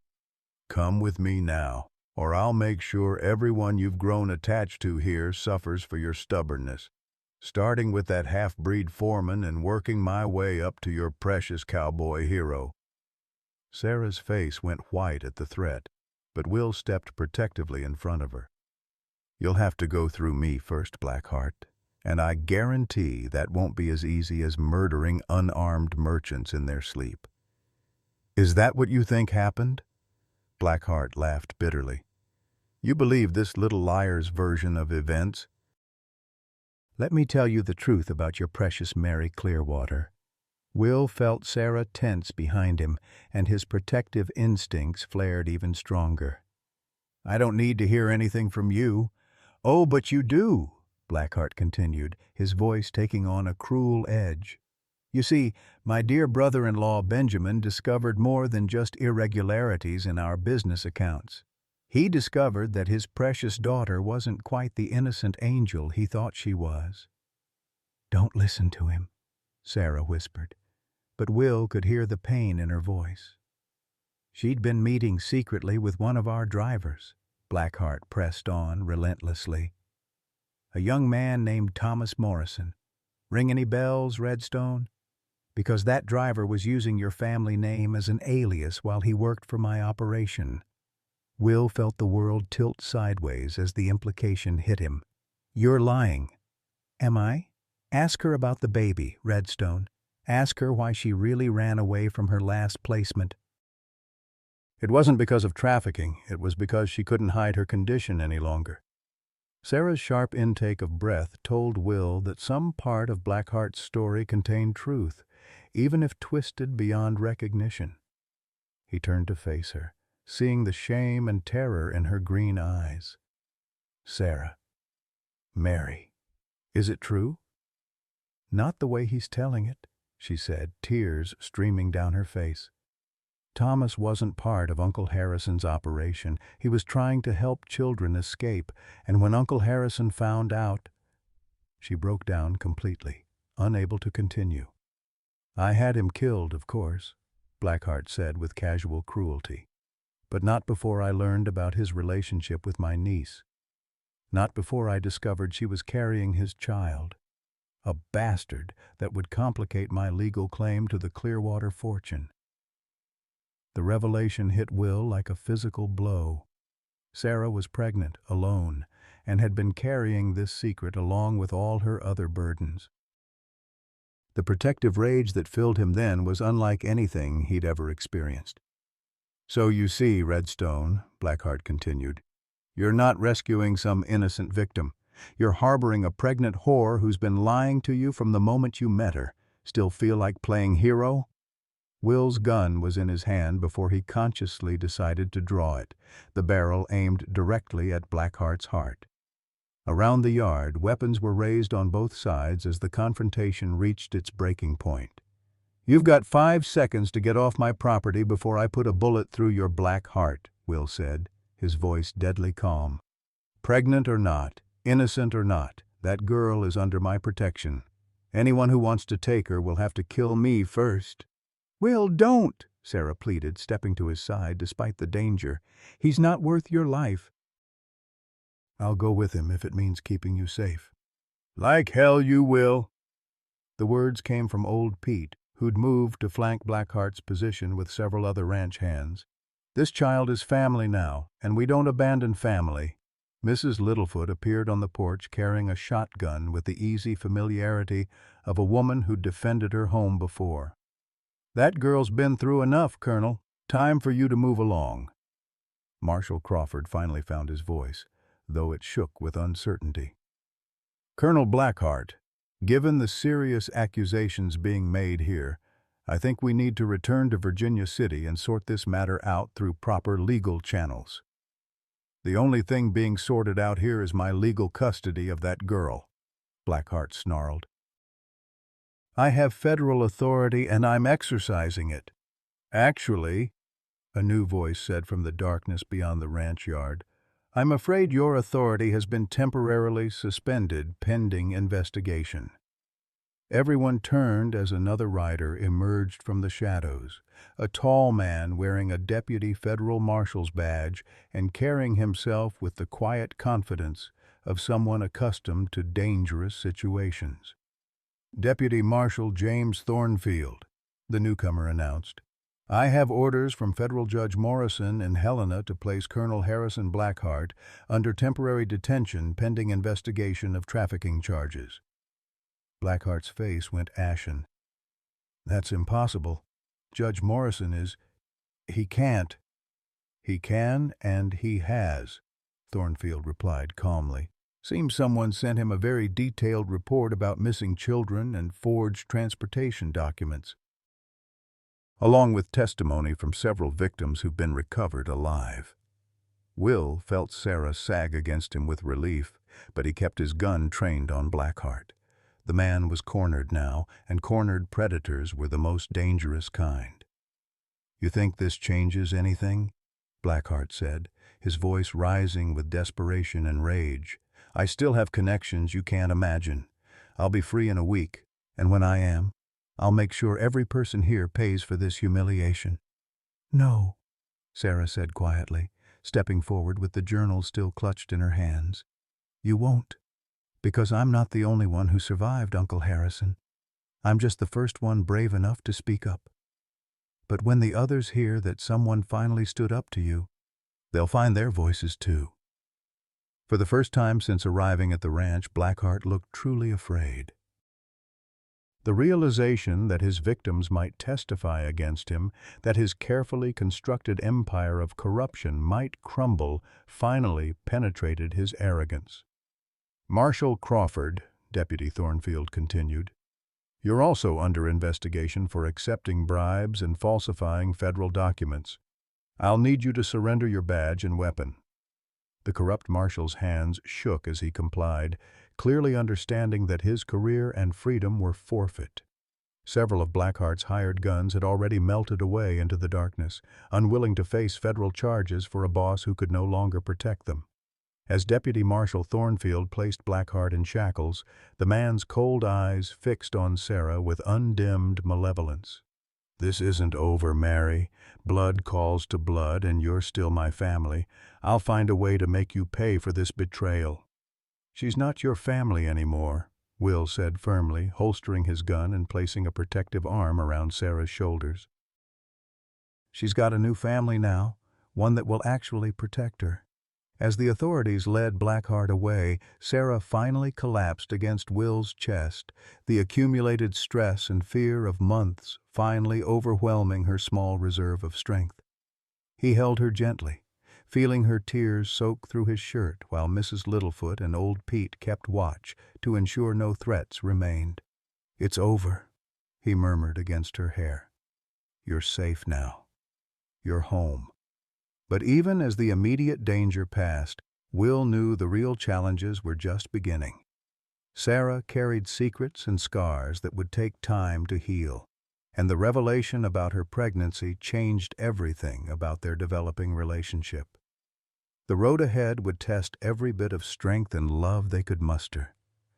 "Come with me now, or I'll make sure everyone you've grown attached to here suffers for your stubbornness, starting with that half-breed foreman and working my way up to your precious cowboy hero." Sarah's face went white at the threat, but Will stepped protectively in front of her. "You'll have to go through me first, Blackheart, and I guarantee that won't be as easy as murdering unarmed merchants in their sleep." "Is that what you think happened?" Blackheart laughed bitterly. "You believe this little liar's version of events?" "Let me tell you the truth about your precious Mary Clearwater." Will felt Sarah tense behind him, and his protective instincts flared even stronger. "I don't need to hear anything from you." "Oh, but you do," Blackheart continued, his voice taking on a cruel edge. "You see, my dear brother-in-law Benjamin discovered more than just irregularities in our business accounts. He discovered that his precious daughter wasn't quite the innocent angel he thought she was." "Don't listen to him," Sarah whispered, but Will could hear the pain in her voice. She'd been meeting secretly with one of our drivers, Blackheart pressed on relentlessly. A young man named Thomas Morrison. Ring any bells, Redstone? Because that driver was using your family name as an alias while he worked for my operation. Will felt the world tilt sideways as the implication hit him. You're lying. Am I? Ask her about the baby, Redstone. Ask her why she really ran away from her last placement. It wasn't because of trafficking, it was because she couldn't hide her condition any longer. Sarah's sharp intake of breath told Will that some part of Blackheart's story contained truth, even if twisted beyond recognition. He turned to face her, seeing the shame and terror in her green eyes. Sarah. Mary. Is it true? Not the way he's telling it, she said, tears streaming down her face. Thomas wasn't part of Uncle Harrison's operation. He was trying to help children escape, and when Uncle Harrison found out, she broke down completely, unable to continue. I had him killed, of course, Blackheart said with casual cruelty, but not before I learned about his relationship with my niece. Not before I discovered she was carrying his child. A bastard that would complicate my legal claim to the Clearwater fortune. The revelation hit Will like a physical blow. Sarah was pregnant, alone, and had been carrying this secret along with all her other burdens. The protective rage that filled him then was unlike anything he'd ever experienced. So you see, Redstone, Blackheart continued, you're not rescuing some innocent victim. You're harboring a pregnant whore who's been lying to you from the moment you met her. Still feel like playing hero? Will's gun was in his hand before he consciously decided to draw it, the barrel aimed directly at Blackheart's heart. Around the yard, weapons were raised on both sides as the confrontation reached its breaking point. You've got 5 seconds to get off my property before I put a bullet through your black heart, Will said, his voice deadly calm. Pregnant or not, innocent or not, that girl is under my protection. Anyone who wants to take her will have to kill me first. Will, don't, Sarah pleaded, stepping to his side despite the danger. He's not worth your life. I'll go with him if it means keeping you safe. Like hell you will. The words came from old Pete, who'd moved to flank Blackheart's position with several other ranch hands. This child is family now, and we don't abandon family. Mrs. Littlefoot appeared on the porch carrying a shotgun with the easy familiarity of a woman who'd defended her home before. That girl's been through enough, Colonel. Time for you to move along. Marshal Crawford finally found his voice, though it shook with uncertainty. Colonel Blackheart, given the serious accusations being made here, I think we need to return to Virginia City and sort this matter out through proper legal channels. The only thing being sorted out here is my legal custody of that girl, Blackheart snarled. I have federal authority and I'm exercising it. Actually, a new voice said from the darkness beyond the ranch yard, I'm afraid your authority has been temporarily suspended pending investigation. Everyone turned as another rider emerged from the shadows, a tall man wearing a deputy federal marshal's badge and carrying himself with the quiet confidence of someone accustomed to dangerous situations. Deputy Marshal James Thornfield, the newcomer announced. I have orders from Federal Judge Morrison in Helena to place Colonel Harrison Blackheart under temporary detention pending investigation of trafficking charges. Blackheart's face went ashen. That's impossible. Judge Morrison is... He can't. He can and he has, Thornfield replied calmly. Seems someone sent him a very detailed report about missing children and forged transportation documents, along with testimony from several victims who've been recovered alive. Will felt Sarah sag against him with relief, but he kept his gun trained on Blackheart. The man was cornered now, and cornered predators were the most dangerous kind. You think this changes anything? Blackheart said, his voice rising with desperation and rage. I still have connections you can't imagine. I'll be free in a week, and when I am, I'll make sure every person here pays for this humiliation." "No," Sarah said quietly, stepping forward with the journal still clutched in her hands. "You won't, because I'm not the only one who survived, Uncle Harrison. I'm just the first one brave enough to speak up. But when the others hear that someone finally stood up to you, they'll find their voices too." For the first time since arriving at the ranch, Blackheart looked truly afraid. The realization that his victims might testify against him, that his carefully constructed empire of corruption might crumble, finally penetrated his arrogance. "Marshal Crawford," Deputy Thornfield continued, "you're also under investigation for accepting bribes and falsifying federal documents. I'll need you to surrender your badge and weapon." The corrupt marshal's hands shook as he complied, clearly understanding that his career and freedom were forfeit. Several of Blackheart's hired guns had already melted away into the darkness, unwilling to face federal charges for a boss who could no longer protect them. As Deputy Marshal Thornfield placed Blackheart in shackles, the man's cold eyes fixed on Sarah with undimmed malevolence. "This isn't over, Mary. Blood calls to blood, and you're still my family. I'll find a way to make you pay for this betrayal." "She's not your family anymore," Will said firmly, holstering his gun and placing a protective arm around Sarah's shoulders. "She's got a new family now, one that will actually protect her." As the authorities led Blackheart away, Sarah finally collapsed against Will's chest, the accumulated stress and fear of months finally overwhelming her small reserve of strength. He held her gently, feeling her tears soak through his shirt while Mrs. Littlefoot and old Pete kept watch to ensure no threats remained. "It's over," he murmured against her hair. "You're safe now. You're home." But even as the immediate danger passed, Will knew the real challenges were just beginning. Sarah carried secrets and scars that would take time to heal, and the revelation about her pregnancy changed everything about their developing relationship. The road ahead would test every bit of strength and love they could muster.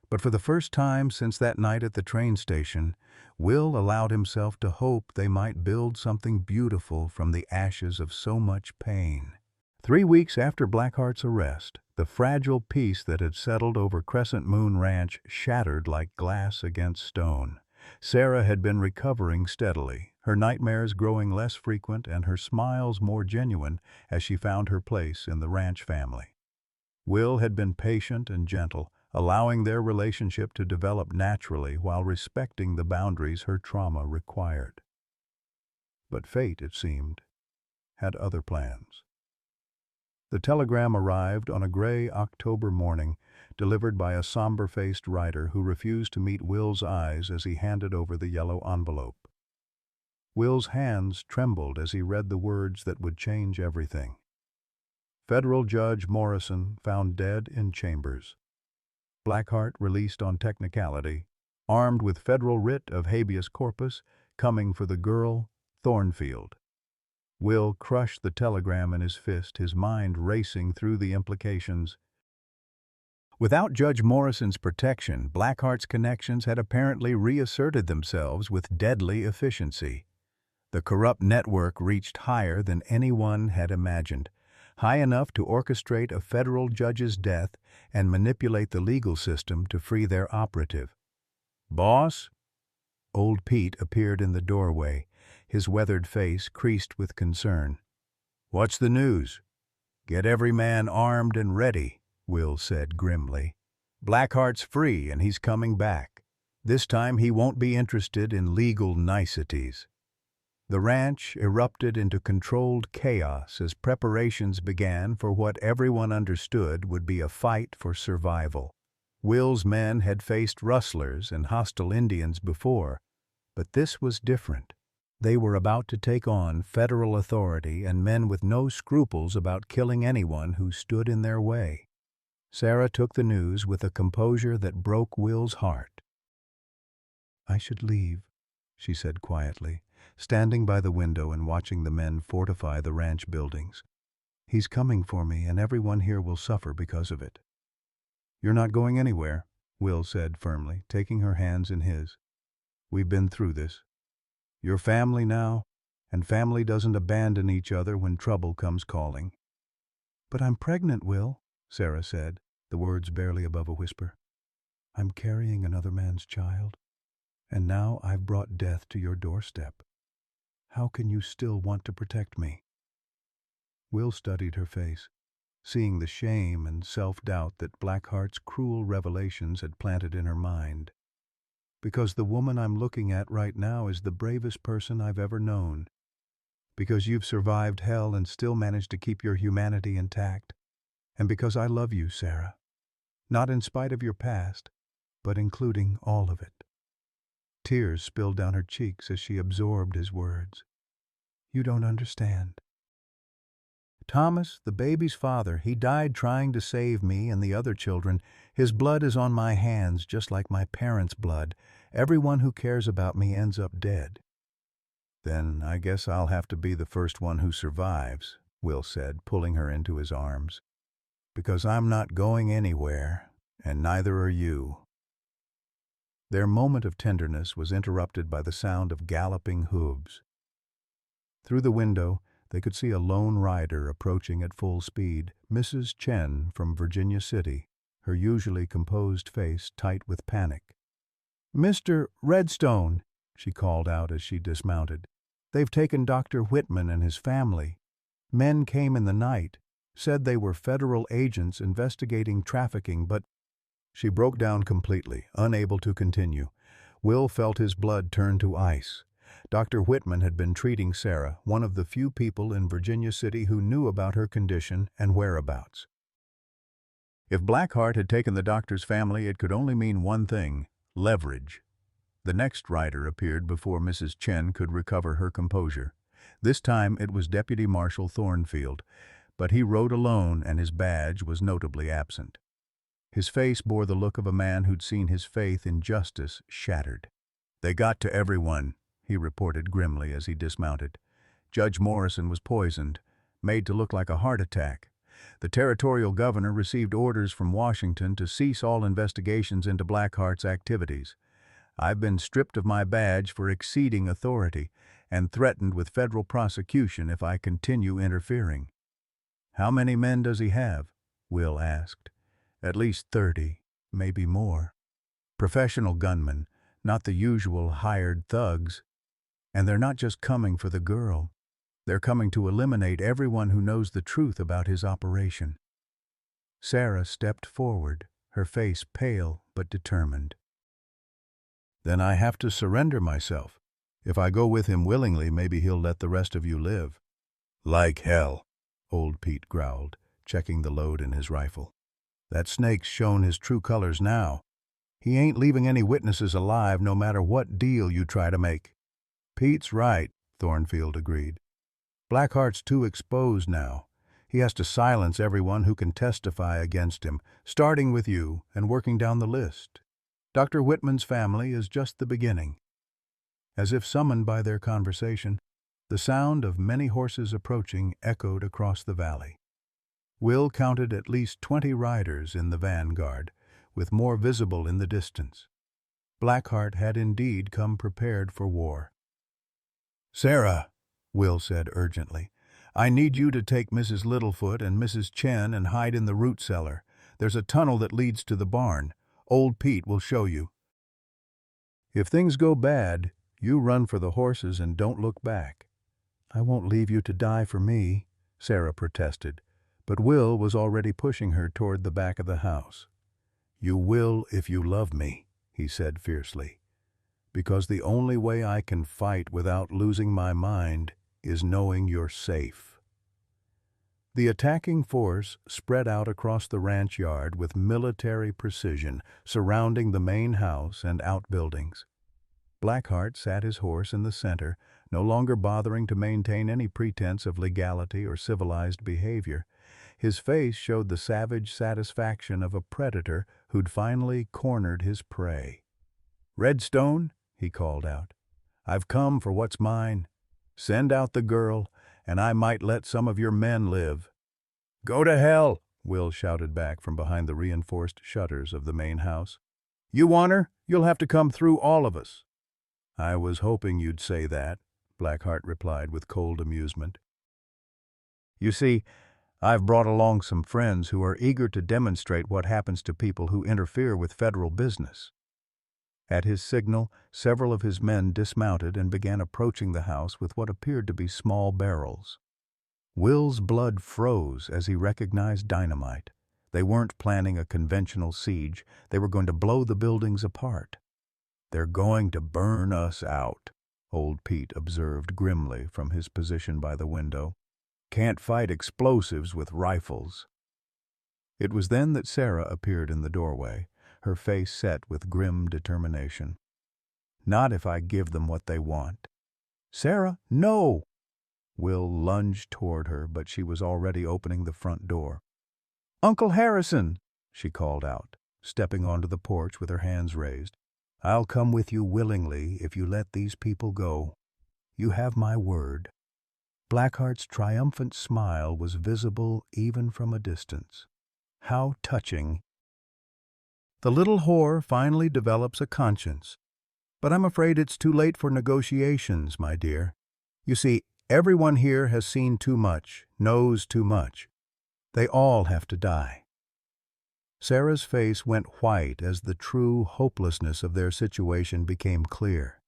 But for the first time since that night at the train station, Will allowed himself to hope they might build something beautiful from the ashes of so much pain. 3 weeks after Blackheart's arrest, the fragile peace that had settled over Crescent Moon Ranch shattered like glass against stone. Sarah had been recovering steadily, her nightmares growing less frequent and her smiles more genuine as she found her place in the ranch family. Will had been patient and gentle, allowing their relationship to develop naturally while respecting the boundaries her trauma required. But fate, it seemed, had other plans. The telegram arrived on a gray October morning, delivered by a somber-faced writer who refused to meet Will's eyes as he handed over the yellow envelope. Will's hands trembled as he read the words that would change everything. Federal Judge Morrison found dead in chambers. Blackheart released on technicality, armed with federal writ of habeas corpus, coming for the girl, Thornfield. Will crushed the telegram in his fist, his mind racing through the implications. Without Judge Morrison's protection, Blackheart's connections had apparently reasserted themselves with deadly efficiency. The corrupt network reached higher than anyone had imagined, high enough to orchestrate a federal judge's death and manipulate the legal system to free their operative. "Boss?" Old Pete appeared in the doorway, his weathered face creased with concern. "What's the news?" "Get every man armed and ready," Will said grimly. "Blackheart's free and he's coming back. This time he won't be interested in legal niceties." The ranch erupted into controlled chaos as preparations began for what everyone understood would be a fight for survival. Will's men had faced rustlers and hostile Indians before, but this was different. They were about to take on federal authority and men with no scruples about killing anyone who stood in their way. Sarah took the news with a composure that broke Will's heart. "I should leave," she said quietly, standing by the window and watching the men fortify the ranch buildings. "He's coming for me, and everyone here will suffer because of it." "You're not going anywhere," Will said firmly, taking her hands in his. We've been through this. You're family now, and family doesn't abandon each other when trouble comes calling." "But I'm pregnant, Will," Sarah said, the words barely above a whisper. "I'm carrying another man's child, and now I've brought death to your doorstep. How can you still want to protect me?" Will studied her face, seeing the shame and self-doubt that Blackheart's cruel revelations had planted in her mind. "Because the woman I'm looking at right now is the bravest person I've ever known. Because you've survived hell and still managed to keep your humanity intact. And because I love you, Sarah. Not in spite of your past, but including all of it." Tears spilled down her cheeks as she absorbed his words. "You don't understand. Thomas, the baby's father, he died trying to save me and the other children. His blood is on my hands, just like my parents' blood. Everyone who cares about me ends up dead." "Then I guess I'll have to be the first one who survives," Will said, pulling her into his arms. "Because I'm not going anywhere, and neither are you." Their moment of tenderness was interrupted by the sound of galloping hooves. Through the window, they could see a lone rider approaching at full speed, Mrs. Chen from Virginia City, her usually composed face tight with panic. "Mr. Redstone," she called out as she dismounted. "They've taken Dr. Whitman and his family. Men came in the night, said they were federal agents investigating trafficking, but—" She broke down completely, unable to continue. Will felt his blood turn to ice. Dr. Whitman had been treating Sarah, one of the few people in Virginia City who knew about her condition and whereabouts. If Blackheart had taken the doctor's family, it could only mean one thing: leverage. The next rider appeared before Mrs. Chen could recover her composure. This time it was Deputy Marshal Thornfield, but he rode alone and his badge was notably absent. His face bore the look of a man who'd seen his faith in justice shattered. "They got to everyone," he reported grimly as he dismounted. "Judge Morrison was poisoned, made to look like a heart attack. The territorial governor received orders from Washington to cease all investigations into Blackheart's activities. I've been stripped of my badge for exceeding authority and threatened with federal prosecution if I continue interfering." "How many men does he have?" Will asked. "At least 30, maybe more. Professional gunmen, not the usual hired thugs. And they're not just coming for the girl. They're coming to eliminate everyone who knows the truth about his operation." Sarah stepped forward, her face pale but determined. "Then I have to surrender myself. If I go with him willingly, maybe he'll let the rest of you live." "Like hell," old Pete growled, checking the load in his rifle. "That snake's shown his true colors now. He ain't leaving any witnesses alive no matter what deal you try to make." "Pete's right," Thornfield agreed. "Blackheart's too exposed now. He has to silence everyone who can testify against him, starting with you and working down the list. Dr. Whitman's family is just the beginning." As if summoned by their conversation, the sound of many horses approaching echoed across the valley. Will counted at least 20 riders in the vanguard, with more visible in the distance. Blackheart had indeed come prepared for war. "Sarah," Will said urgently, "I need you to take Mrs. Littlefoot and Mrs. Chen and hide in the root cellar. There's a tunnel that leads to the barn. Old Pete will show you. If things go bad, you run for the horses and don't look back." "I won't leave you to die for me," Sarah protested, but Will was already pushing her toward the back of the house. "You will if you love me," he said fiercely, "because the only way I can fight without losing my mind is knowing you're safe." The attacking force spread out across the ranch yard with military precision, surrounding the main house and outbuildings. Blackheart sat his horse in the center, no longer bothering to maintain any pretense of legality or civilized behavior. His face showed the savage satisfaction of a predator who'd finally cornered his prey. "Redstone," he called out, "I've come for what's mine. Send out the girl, and I might let some of your men live." "Go to hell," Will shouted back from behind the reinforced shutters of the main house. "You want her? You'll have to come through all of us." I was hoping you'd say that, Blackheart replied with cold amusement. You see, I've brought along some friends who are eager to demonstrate what happens to people who interfere with federal business. At his signal, several of his men dismounted and began approaching the house with what appeared to be small barrels. Will's blood froze as he recognized dynamite. They weren't planning a conventional siege. They were going to blow the buildings apart. "They're going to burn us out," old Pete observed grimly from his position by the window. "Can't fight explosives with rifles." It was then that Sarah appeared in the doorway, her face set with grim determination. "Not if I give them what they want." "Sarah, no!" Will lunged toward her, but she was already opening the front door. "Uncle Harrison!" she called out, stepping onto the porch with her hands raised. "I'll come with you willingly if you let these people go. You have my word." Blackheart's triumphant smile was visible even from a distance. How touching. The little whore finally develops a conscience. But I'm afraid it's too late for negotiations, my dear. You see, everyone here has seen too much, knows too much. They all have to die. Sarah's face went white as the true hopelessness of their situation became clear.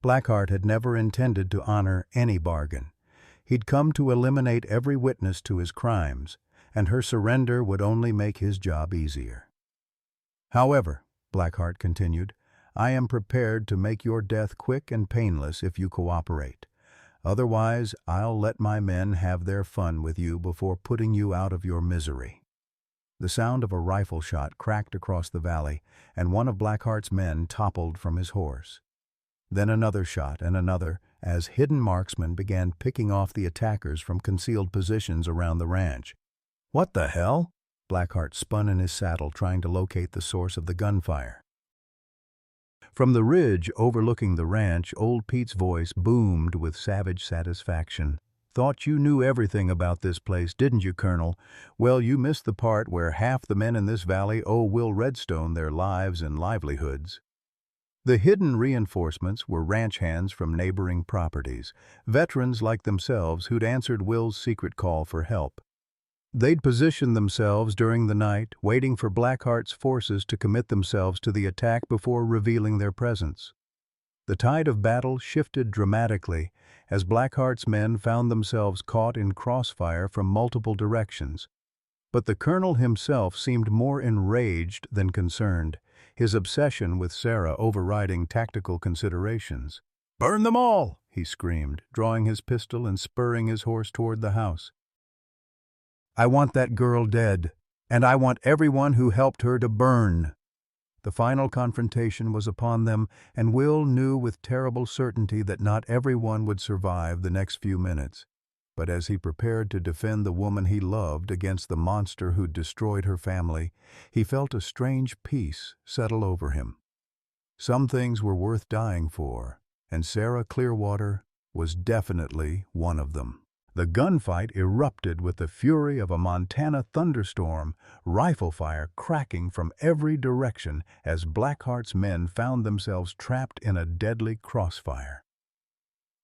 Blackheart had never intended to honor any bargain. He'd come to eliminate every witness to his crimes, and her surrender would only make his job easier. "However," Blackheart continued, "I am prepared to make your death quick and painless if you cooperate. Otherwise, I'll let my men have their fun with you before putting you out of your misery." The sound of a rifle shot cracked across the valley, and one of Blackheart's men toppled from his horse. Then another shot and another, as hidden marksmen began picking off the attackers from concealed positions around the ranch. "What the hell?" Blackheart spun in his saddle, trying to locate the source of the gunfire. From the ridge overlooking the ranch, old Pete's voice boomed with savage satisfaction. "Thought you knew everything about this place, didn't you, Colonel? Well, you missed the part where half the men in this valley owe Will Redstone their lives and livelihoods." The hidden reinforcements were ranch hands from neighboring properties, veterans like themselves who'd answered Will's secret call for help. They'd positioned themselves during the night, waiting for Blackheart's forces to commit themselves to the attack before revealing their presence. The tide of battle shifted dramatically as Blackheart's men found themselves caught in crossfire from multiple directions. But the colonel himself seemed more enraged than concerned, his obsession with Sarah overriding tactical considerations. "Burn them all!" he screamed, drawing his pistol and spurring his horse toward the house. "I want that girl dead, and I want everyone who helped her to burn." The final confrontation was upon them, and Will knew with terrible certainty that not everyone would survive the next few minutes. But as he prepared to defend the woman he loved against the monster who'd destroyed her family, he felt a strange peace settle over him. Some things were worth dying for, and Sarah Clearwater was definitely one of them. The gunfight erupted with the fury of a Montana thunderstorm, rifle fire cracking from every direction as Blackheart's men found themselves trapped in a deadly crossfire.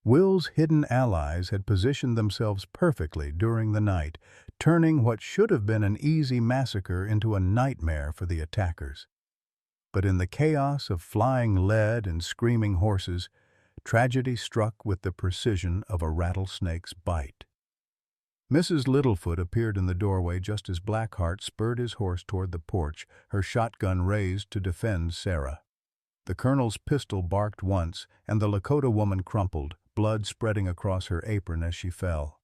Will's hidden allies had positioned themselves perfectly during the night, turning what should have been an easy massacre into a nightmare for the attackers. But in the chaos of flying lead and screaming horses, tragedy struck with the precision of a rattlesnake's bite. Mrs. Littlefoot appeared in the doorway just as Blackheart spurred his horse toward the porch, her shotgun raised to defend Sarah. The colonel's pistol barked once, and the Lakota woman crumpled, blood spreading across her apron as she fell.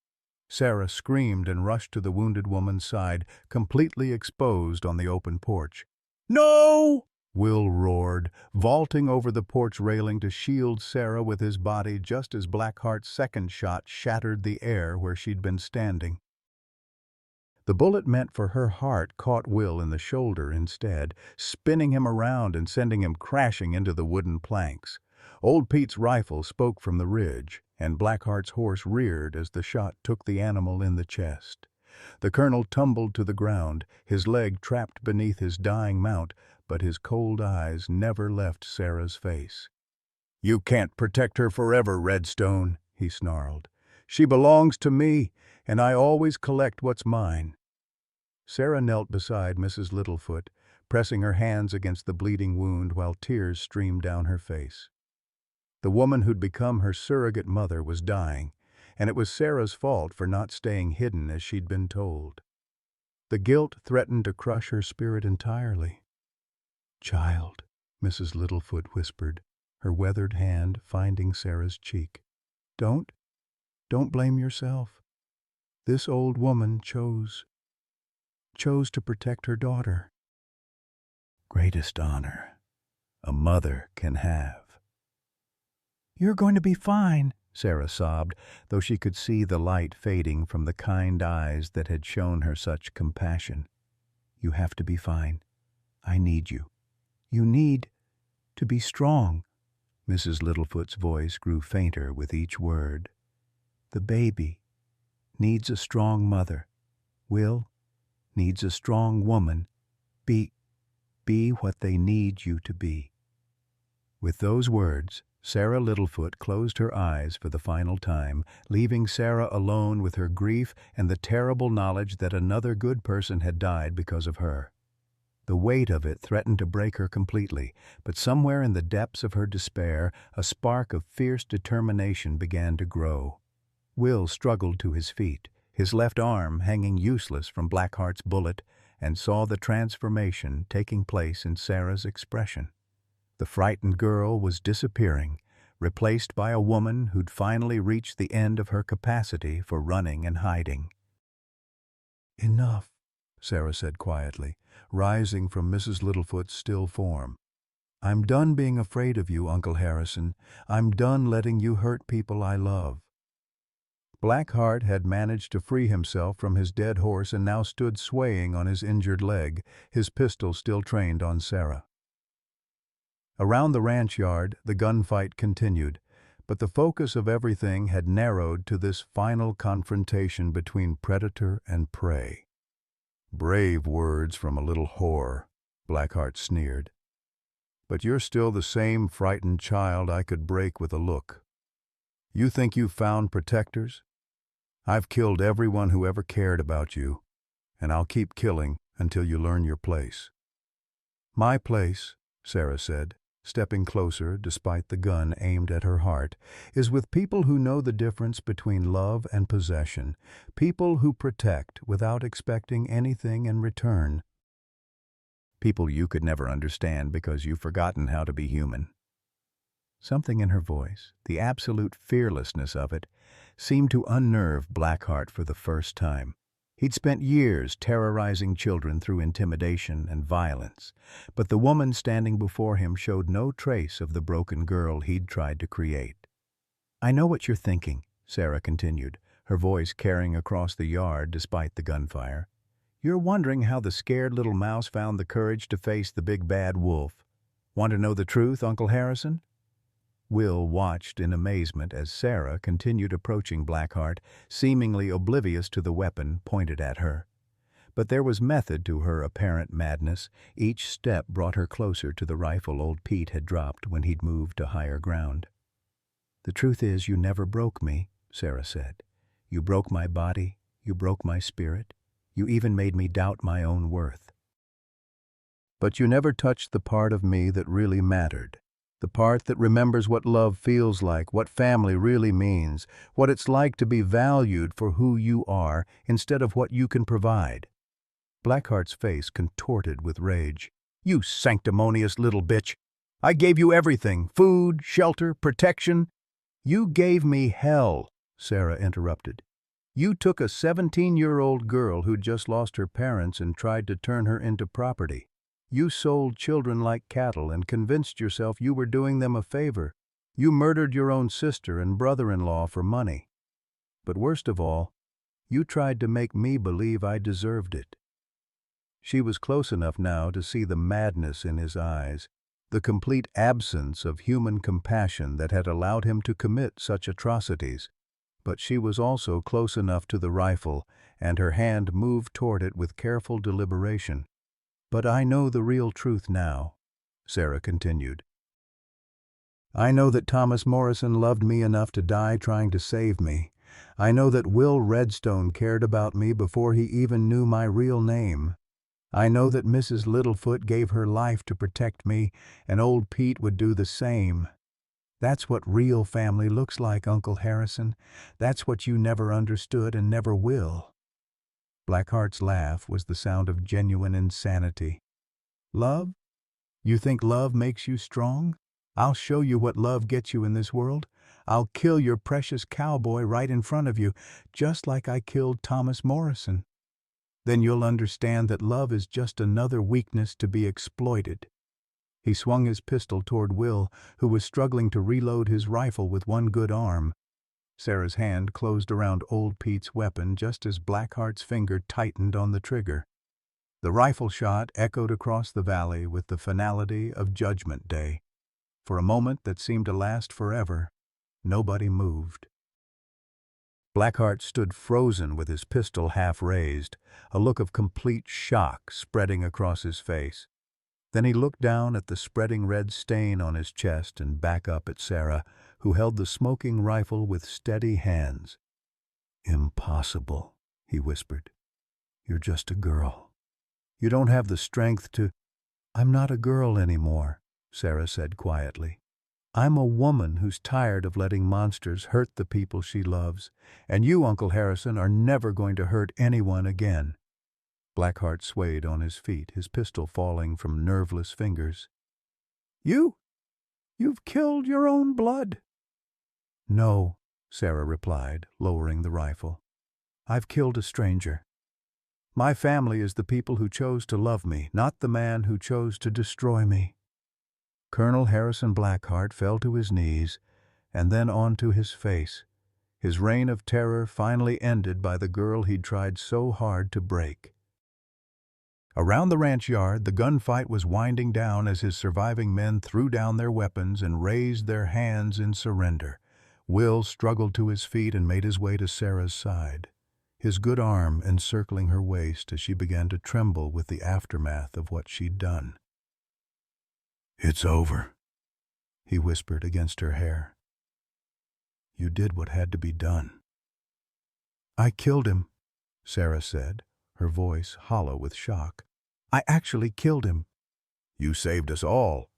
Sarah screamed and rushed to the wounded woman's side, completely exposed on the open porch. "No!" Will roared, vaulting over the porch railing to shield Sarah with his body just as Blackheart's second shot shattered the air where she'd been standing. The bullet meant for her heart caught Will in the shoulder instead, spinning him around and sending him crashing into the wooden planks. Old Pete's rifle spoke from the ridge, and Blackheart's horse reared as the shot took the animal in the chest. The colonel tumbled to the ground, his leg trapped beneath his dying mount, but his cold eyes never left Sarah's face. "You can't protect her forever, Redstone," he snarled. "She belongs to me, and I always collect what's mine." Sarah knelt beside Mrs. Littlefoot, pressing her hands against the bleeding wound while tears streamed down her face. The woman who'd become her surrogate mother was dying, and it was Sarah's fault for not staying hidden as she'd been told. The guilt threatened to crush her spirit entirely. "Child," Mrs. Littlefoot whispered, her weathered hand finding Sarah's cheek. Don't blame yourself. This old woman chose to protect her daughter." "Greatest honor a mother can have." "You're going to be fine," Sarah sobbed, though she could see the light fading from the kind eyes that had shown her such compassion. "You have to be fine. I need you. You need to be strong." Mrs. Littlefoot's voice grew fainter with each word. "The baby needs a strong mother. Will needs a strong woman. Be what they need you to be." With those words, Sarah Littlefoot closed her eyes for the final time, leaving Sarah alone with her grief and the terrible knowledge that another good person had died because of her. The weight of it threatened to break her completely, but somewhere in the depths of her despair, a spark of fierce determination began to grow. Will struggled to his feet, his left arm hanging useless from Blackheart's bullet, and saw the transformation taking place in Sarah's expression. The frightened girl was disappearing, replaced by a woman who'd finally reached the end of her capacity for running and hiding. "Enough," Sarah said quietly, rising from Mrs. Littlefoot's still form. "I'm done being afraid of you, Uncle Harrison. I'm done letting you hurt people I love." Blackheart had managed to free himself from his dead horse and now stood swaying on his injured leg, his pistol still trained on Sarah. Around the ranch yard, the gunfight continued, but the focus of everything had narrowed to this final confrontation between predator and prey. "Brave words from a little whore," Blackheart sneered. "But you're still the same frightened child I could break with a look. You think you've found protectors? I've killed everyone who ever cared about you, and I'll keep killing until you learn your place." "My place," Sarah said, stepping closer despite the gun aimed at her heart, "is with people who know the difference between love and possession, people who protect without expecting anything in return. People you could never understand because you've forgotten how to be human." Something in her voice, the absolute fearlessness of it, seemed to unnerve Blackheart for the first time. He'd spent years terrorizing children through intimidation and violence, but the woman standing before him showed no trace of the broken girl he'd tried to create. "I know what you're thinking," Sarah continued, her voice carrying across the yard despite the gunfire. "You're wondering how the scared little mouse found the courage to face the big bad wolf. Want to know the truth, Uncle Harrison?" Will watched in amazement as Sarah continued approaching Blackheart, seemingly oblivious to the weapon pointed at her. But there was method to her apparent madness. Each step brought her closer to the rifle old Pete had dropped when he'd moved to higher ground. "The truth is, you never broke me," Sarah said. "You broke my body, you broke my spirit, you even made me doubt my own worth. But you never touched the part of me that really mattered. The part that remembers what love feels like, what family really means, what it's like to be valued for who you are instead of what you can provide." Blackheart's face contorted with rage. "You sanctimonious little bitch! I gave you everything, food, shelter, protection." "You gave me hell," Sarah interrupted. "You took a 17-year-old girl who'd just lost her parents and tried to turn her into property. You sold children like cattle and convinced yourself you were doing them a favor. You murdered your own sister and brother-in-law for money. But worst of all, you tried to make me believe I deserved it." She was close enough now to see the madness in his eyes, the complete absence of human compassion that had allowed him to commit such atrocities. But she was also close enough to the rifle, and her hand moved toward it with careful deliberation. "But I know the real truth now," Sarah continued. I know that Thomas Morrison loved me enough to die trying to save me. I know that Will Redstone cared about me before he even knew my real name. I know that Mrs. Littlefoot gave her life to protect me, and old Pete would do the same. That's what real family looks like, Uncle Harrison. That's what you never understood and never will." Blackheart's laugh was the sound of genuine insanity. "Love? You think love makes you strong? I'll show you what love gets you in this world. I'll kill your precious cowboy right in front of you, just like I killed Thomas Morrison. Then you'll understand that love is just another weakness to be exploited." He swung his pistol toward Will, who was struggling to reload his rifle with one good arm. Sarah's hand closed around old Pete's weapon just as Blackheart's finger tightened on the trigger. The rifle shot echoed across the valley with the finality of Judgment Day. For a moment that seemed to last forever, nobody moved. Blackheart stood frozen with his pistol half raised, a look of complete shock spreading across his face. Then he looked down at the spreading red stain on his chest and back up at Sarah, who held the smoking rifle with steady hands. "Impossible," he whispered. "You're just a girl. You don't have the strength to—" "I'm not a girl anymore," Sarah said quietly. "I'm a woman who's tired of letting monsters hurt the people she loves, and you, Uncle Harrison, are never going to hurt anyone again." Blackheart swayed on his feet, his pistol falling from nerveless fingers. You've killed your own blood." "No," Sarah replied, lowering the rifle. "I've killed a stranger. My family is the people who chose to love me, not the man who chose to destroy me." Colonel Harrison Blackheart fell to his knees and then onto his face, his reign of terror finally ended by the girl he'd tried so hard to break. Around the ranch yard, the gunfight was winding down as his surviving men threw down their weapons and raised their hands in surrender. Will struggled to his feet and made his way to Sarah's side, his good arm encircling her waist as she began to tremble with the aftermath of what she'd done. "It's over," he whispered against her hair. "You did what had to be done." "I killed him," Sarah said, her voice hollow with shock. "I actually killed him." "You saved us all,"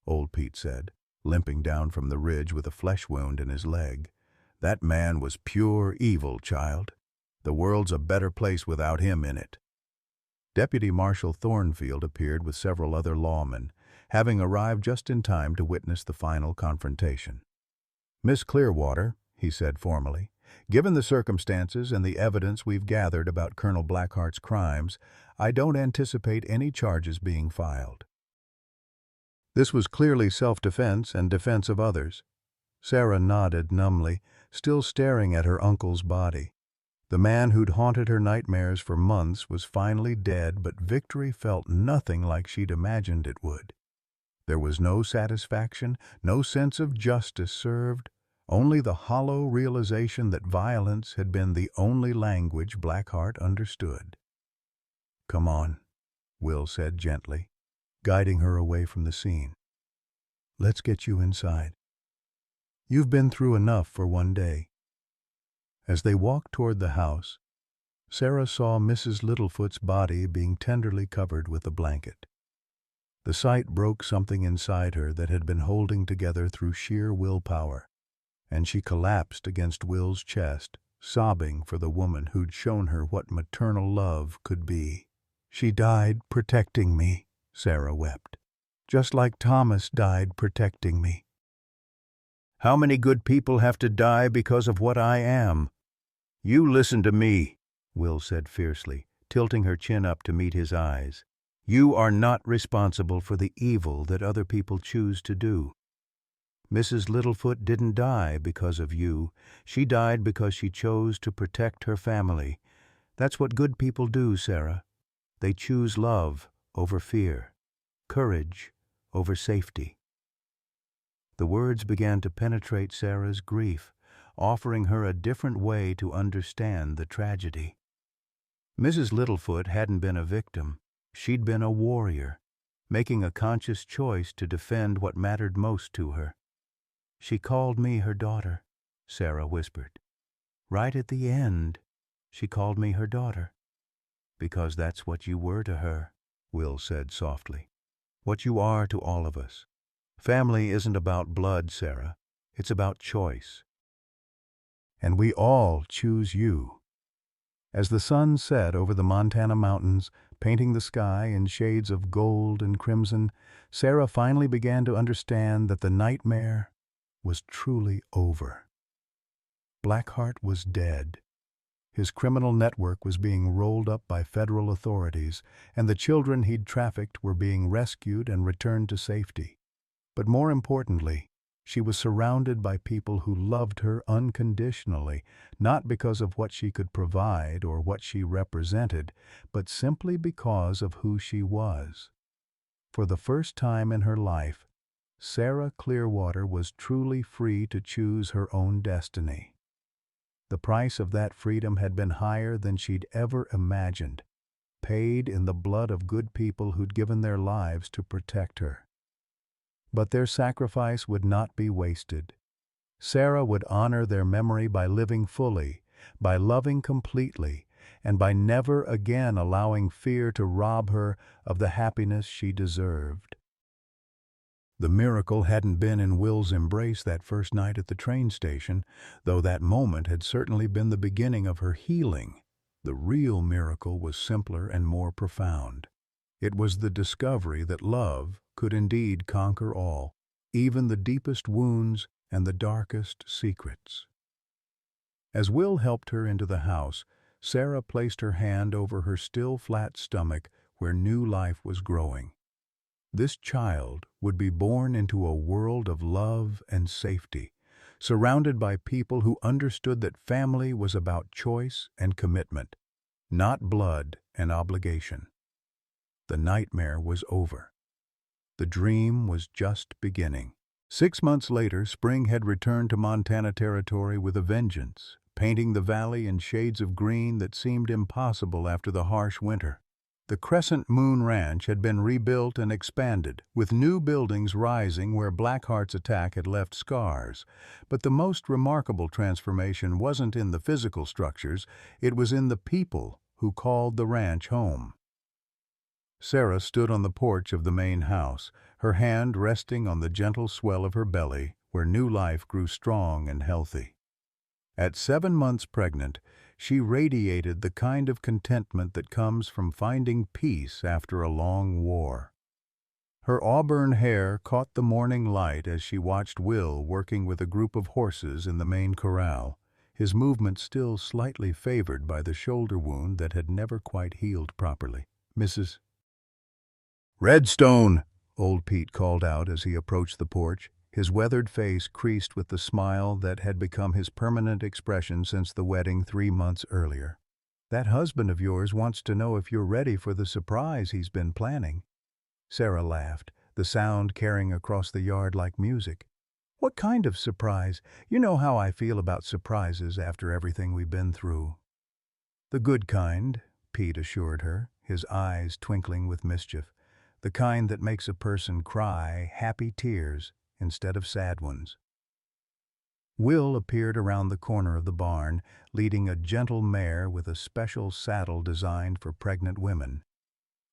old Pete said, limping down from the ridge with a flesh wound in his leg. "That man was pure evil, child. The world's a better place without him in it." Deputy Marshal Thornfield appeared with several other lawmen, having arrived just in time to witness the final confrontation. "Miss Clearwater," he said formally, "given the circumstances and the evidence we've gathered about Colonel Blackheart's crimes, I don't anticipate any charges being filed." This was clearly self-defense and defense of others. Sarah nodded numbly, still staring at her uncle's body. The man who'd haunted her nightmares for months was finally dead, but victory felt nothing like she'd imagined it would. There was no satisfaction, no sense of justice served, only the hollow realization that violence had been the only language Blackheart understood. "Come on," Will said gently, guiding her away from the scene. "Let's get you inside. You've been through enough for one day." As they walked toward the house, Sarah saw Mrs. Littlefoot's body being tenderly covered with a blanket. The sight broke something inside her that had been holding together through sheer willpower, and she collapsed against Will's chest, sobbing for the woman who'd shown her what maternal love could be. "She died protecting me," Sarah wept, "just like Thomas died protecting me." "How many good people have to die because of what I am? You listen to me," Will said fiercely, tilting her chin up to meet his eyes. "You are not responsible for the evil that other people choose to do. Mrs. Littlefoot didn't die because of you. She died because she chose to protect her family. That's what good people do, Sarah. They choose love over fear, courage over safety." The words began to penetrate Sarah's grief, offering her a different way to understand the tragedy. Mrs. Littlefoot hadn't been a victim. She'd been a warrior, making a conscious choice to defend what mattered most to her. "She called me her daughter," Sarah whispered. "Right at the end, she called me her daughter." "Because that's what you were to her," Will said softly. "What you are to all of us. Family isn't about blood, Sarah. It's about choice. And we all choose you." As the sun set over the Montana mountains, painting the sky in shades of gold and crimson, Sarah finally began to understand that the nightmare was truly over. Blackheart was dead. His criminal network was being rolled up by federal authorities, and the children he'd trafficked were being rescued and returned to safety. But more importantly, she was surrounded by people who loved her unconditionally, not because of what she could provide or what she represented, but simply because of who she was. For the first time in her life, Sarah Clearwater was truly free to choose her own destiny. The price of that freedom had been higher than she'd ever imagined, paid in the blood of good people who'd given their lives to protect her. But their sacrifice would not be wasted. Sarah would honor their memory by living fully, by loving completely, and by never again allowing fear to rob her of the happiness she deserved. The miracle hadn't been in Will's embrace that first night at the train station, though that moment had certainly been the beginning of her healing. The real miracle was simpler and more profound. It was the discovery that love could indeed conquer all, even the deepest wounds and the darkest secrets. As Will helped her into the house, Sarah placed her hand over her still flat stomach where new life was growing. This child would be born into a world of love and safety, surrounded by people who understood that family was about choice and commitment, not blood and obligation. The nightmare was over. The dream was just beginning. 6 months later, spring had returned to Montana Territory with a vengeance, painting the valley in shades of green that seemed impossible after the harsh winter. The Crescent Moon Ranch had been rebuilt and expanded, with new buildings rising where Blackheart's attack had left scars. But the most remarkable transformation wasn't in the physical structures, it was in the people who called the ranch home. Sarah stood on the porch of the main house, her hand resting on the gentle swell of her belly, where new life grew strong and healthy. At 7 months pregnant, she radiated the kind of contentment that comes from finding peace after a long war. Her auburn hair caught the morning light as she watched Will working with a group of horses in the main corral, his movement still slightly favored by the shoulder wound that had never quite healed properly. "Mrs. Redstone," old Pete called out as he approached the porch, his weathered face creased with the smile that had become his permanent expression since the wedding 3 months earlier. "That husband of yours wants to know if you're ready for the surprise he's been planning." Sarah laughed, the sound carrying across the yard like music. "What kind of surprise? You know how I feel about surprises after everything we've been through." "The good kind," Pete assured her, his eyes twinkling with mischief. "The kind that makes a person cry happy tears instead of sad ones." Will appeared around the corner of the barn, leading a gentle mare with a special saddle designed for pregnant women.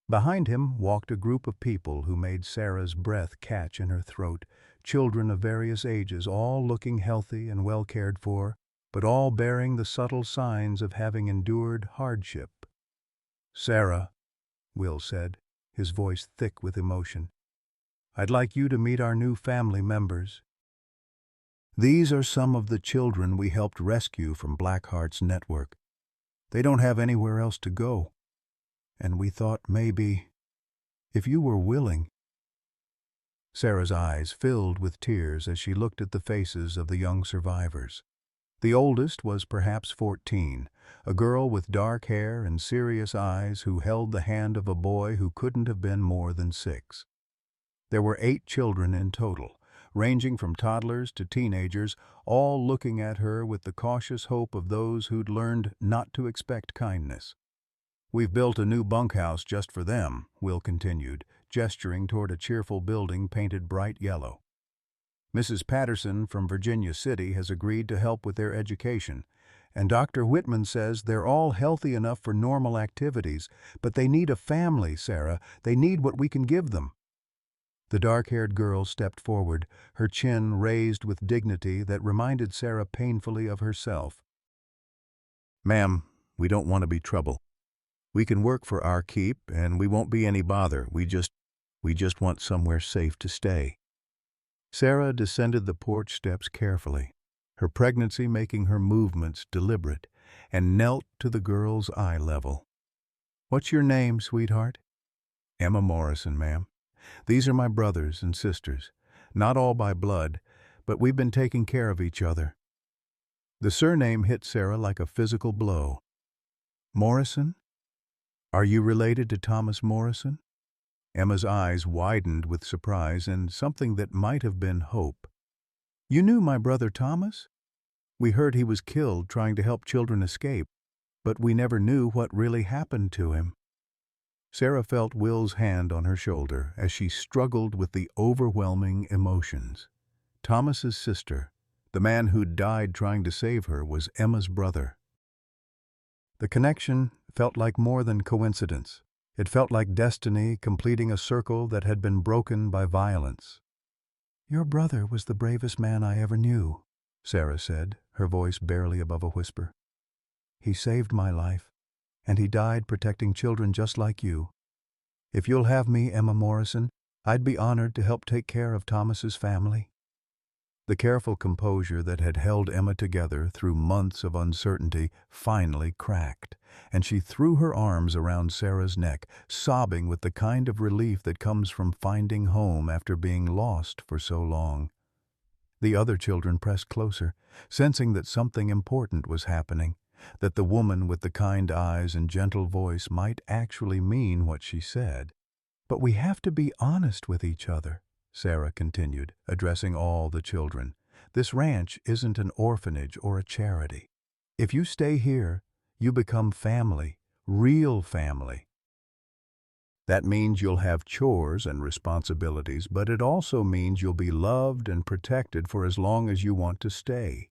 Behind him walked a group of people who made Sarah's breath catch in her throat, children of various ages, all looking healthy and well cared for, but all bearing the subtle signs of having endured hardship. "Sarah," Will said, his voice thick with emotion, "I'd like you to meet our new family members. These are some of the children we helped rescue from Blackheart's network. They don't have anywhere else to go. And we thought maybe, if you were willing." Sarah's eyes filled with tears as she looked at the faces of the young survivors. The oldest was perhaps 14, a girl with dark hair and serious eyes who held the hand of a boy who couldn't have been more than 6. There were 8 children in total, ranging from toddlers to teenagers, all looking at her with the cautious hope of those who'd learned not to expect kindness. "We've built a new bunkhouse just for them," Will continued, gesturing toward a cheerful building painted bright yellow. Mrs. Patterson from Virginia City has agreed to help with their education, and Dr. Whitman says they're all healthy enough for normal activities, but they need a family, Sarah. They need what we can give them." The dark-haired girl stepped forward, her chin raised with dignity that reminded Sarah painfully of herself. "Ma'am, we don't want to be trouble. We can work for our keep, and we won't be any bother. We just want somewhere safe to stay." Sarah descended the porch steps carefully, her pregnancy making her movements deliberate, and knelt to the girl's eye level. "What's your name, sweetheart?" "Emma Morrison, ma'am. These are my brothers and sisters, not all by blood, but we've been taking care of each other." The surname hit Sarah like a physical blow. "Morrison? Are you related to Thomas Morrison?" Emma's eyes widened with surprise and something that might have been hope. "You knew my brother Thomas? We heard he was killed trying to help children escape, but we never knew what really happened to him." Sarah felt Will's hand on her shoulder as she struggled with the overwhelming emotions. Thomas's sister, the man who'd died trying to save her, was Emma's brother. The connection felt like more than coincidence. It felt like destiny completing a circle that had been broken by violence. "Your brother was the bravest man I ever knew," Sarah said, her voice barely above a whisper. "He saved my life, and he died protecting children just like you. If you'll have me, Emma Morrison, I'd be honored to help take care of Thomas's family." The careful composure that had held Emma together through months of uncertainty finally cracked, and she threw her arms around Sarah's neck, sobbing with the kind of relief that comes from finding home after being lost for so long. The other children pressed closer, sensing that something important was happening, that the woman with the kind eyes and gentle voice might actually mean what she said. "But we have to be honest with each other," Sarah continued, addressing all the children. "This ranch isn't an orphanage or a charity. If you stay here, you become family, real family. That means you'll have chores and responsibilities, but it also means you'll be loved and protected for as long as you want to stay."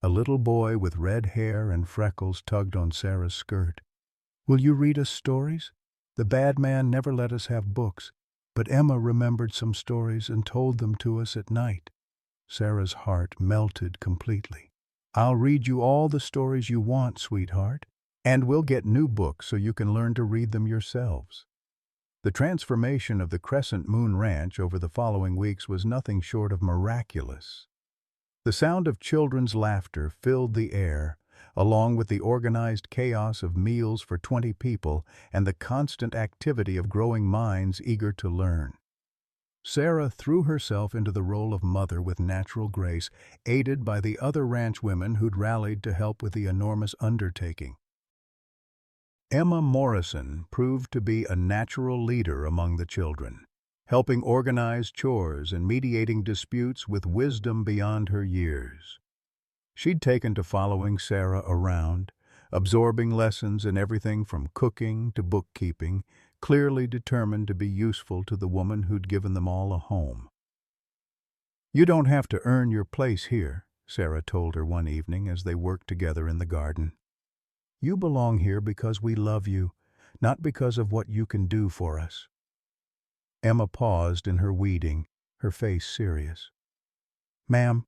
A little boy with red hair and freckles tugged on Sarah's skirt. "Will you read us stories? The bad man never let us have books, but Emma remembered some stories and told them to us at night." Sarah's heart melted completely. "I'll read you all the stories you want, sweetheart, and we'll get new books so you can learn to read them yourselves." The transformation of the Crescent Moon Ranch over the following weeks was nothing short of miraculous. The sound of children's laughter filled the air, along with the organized chaos of meals for 20 people and the constant activity of growing minds eager to learn. Sarah threw herself into the role of mother with natural grace, aided by the other ranch women who'd rallied to help with the enormous undertaking. Emma Morrison proved to be a natural leader among the children, helping organize chores and mediating disputes with wisdom beyond her years. She'd taken to following Sarah around, absorbing lessons in everything from cooking to bookkeeping, clearly determined to be useful to the woman who'd given them all a home. "You don't have to earn your place here," Sarah told her one evening as they worked together in the garden. "You belong here because we love you, not because of what you can do for us." Emma paused in her weeding, her face serious. "Ma'am,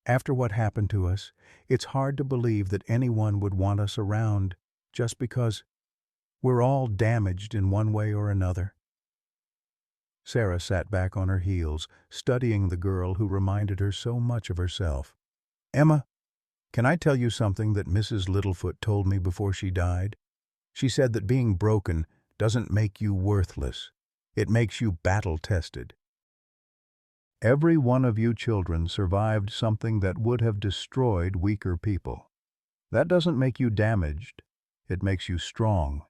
after what happened to us, it's hard to believe that anyone would want us around just because we're all damaged in one way or another." Sarah sat back on her heels, studying the girl who reminded her so much of herself. "Emma, can I tell you something that Mrs. Littlefoot told me before she died? She said that being broken doesn't make you worthless. It makes you battle-tested. Every one of you children survived something that would have destroyed weaker people. That doesn't make you damaged. It makes you strong."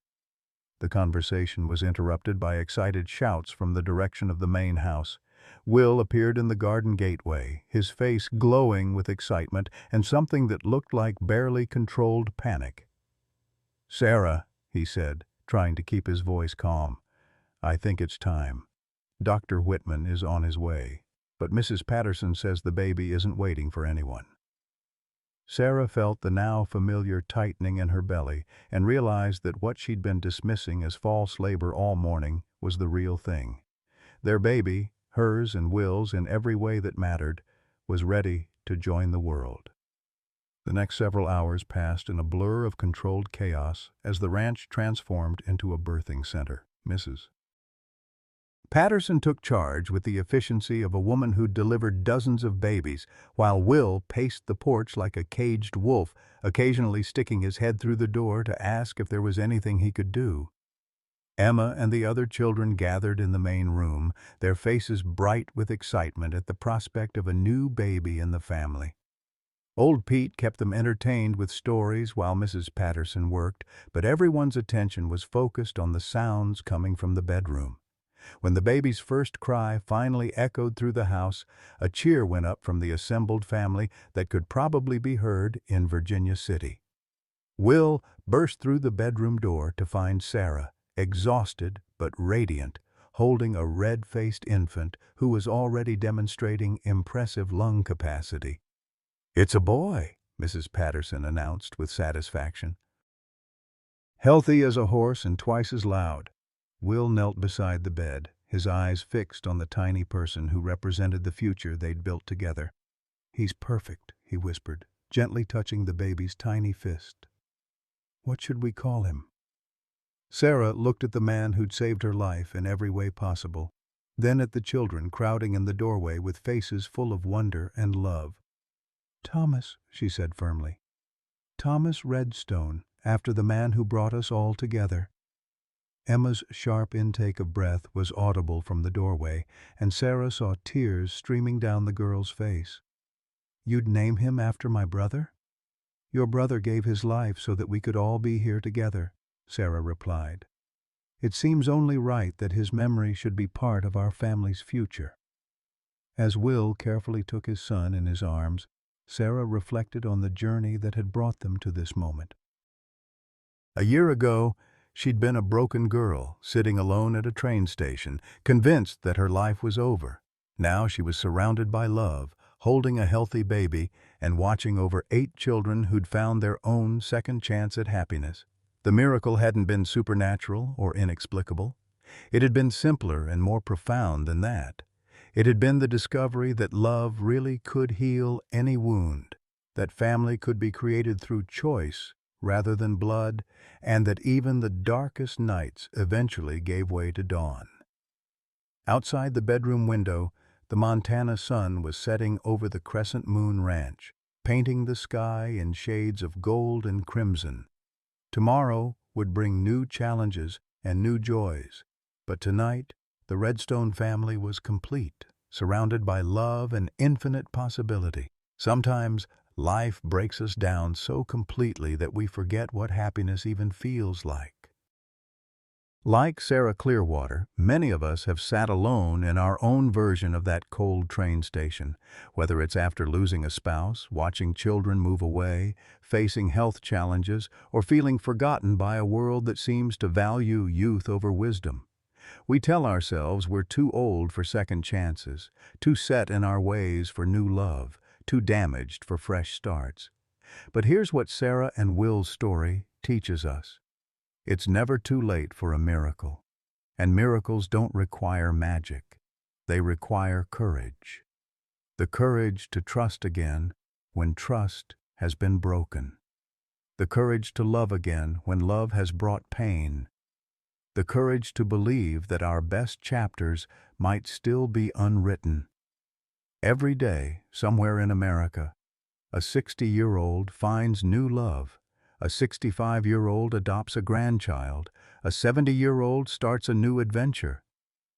The conversation was interrupted by excited shouts from the direction of the main house. Will appeared in the garden gateway, his face glowing with excitement and something that looked like barely controlled panic. "Sarah," he said, trying to keep his voice calm, "I think it's time. Dr. Whitman is on his way." but Mrs. Patterson says the baby isn't waiting for anyone. Sarah felt the now familiar tightening in her belly and realized that what she'd been dismissing as false labor all morning was the real thing. Their baby, hers and Will's in every way that mattered, was ready to join the world. The next several hours passed in a blur of controlled chaos as the ranch transformed into a birthing center. Mrs. Patterson took charge with the efficiency of a woman who'd delivered dozens of babies, while Will paced the porch like a caged wolf, occasionally sticking his head through the door to ask if there was anything he could do. Emma and the other children gathered in the main room, their faces bright with excitement at the prospect of a new baby in the family. Old Pete kept them entertained with stories while Mrs. Patterson worked, but everyone's attention was focused on the sounds coming from the bedroom. When the baby's first cry finally echoed through the house, a cheer went up from the assembled family that could probably be heard in Virginia City. Will burst through the bedroom door to find Sarah, exhausted but radiant, holding a red-faced infant who was already demonstrating impressive lung capacity. "It's a boy," Mrs. Patterson announced with satisfaction. "Healthy as a horse and twice as loud." Will knelt beside the bed, his eyes fixed on the tiny person who represented the future they'd built together. "He's perfect," he whispered, gently touching the baby's tiny fist. "What should we call him?" Sarah looked at the man who'd saved her life in every way possible, then at the children crowding in the doorway with faces full of wonder and love. "Thomas," she said firmly. "Thomas Redstone, after the man who brought us all together." Emma's sharp intake of breath was audible from the doorway, and Sarah saw tears streaming down the girl's face. "You'd name him after my brother?" "Your brother gave his life so that we could all be here together," Sarah replied. "It seems only right that his memory should be part of our family's future." As Will carefully took his son in his arms, Sarah reflected on the journey that had brought them to this moment. A year ago, she'd been a broken girl, sitting alone at a train station, convinced that her life was over. Now she was surrounded by love, holding a healthy baby, and watching over 8 children who'd found their own second chance at happiness. The miracle hadn't been supernatural or inexplicable. It had been simpler and more profound than that. It had been the discovery that love really could heal any wound, that family could be created through choice rather than blood, and that even the darkest nights eventually gave way to dawn. Outside the bedroom window, the Montana sun was setting over the Crescent Moon Ranch, painting the sky in shades of gold and crimson. Tomorrow would bring new challenges and new joys, but tonight the Redstone family was complete, surrounded by love and infinite possibility. Sometimes life breaks us down so completely that we forget what happiness even feels like. Like Sarah Clearwater, many of us have sat alone in our own version of that cold train station, whether it's after losing a spouse, watching children move away, facing health challenges, or feeling forgotten by a world that seems to value youth over wisdom. We tell ourselves we're too old for second chances, too set in our ways for new love, too damaged for fresh starts. But here's what Sarah and Will's story teaches us. It's never too late for a miracle. And miracles don't require magic. They require courage. The courage to trust again when trust has been broken. The courage to love again when love has brought pain. The courage to believe that our best chapters might still be unwritten. Every day, somewhere in America, a 60-year-old finds new love. A 65-year-old adopts a grandchild. A 70-year-old starts a new adventure.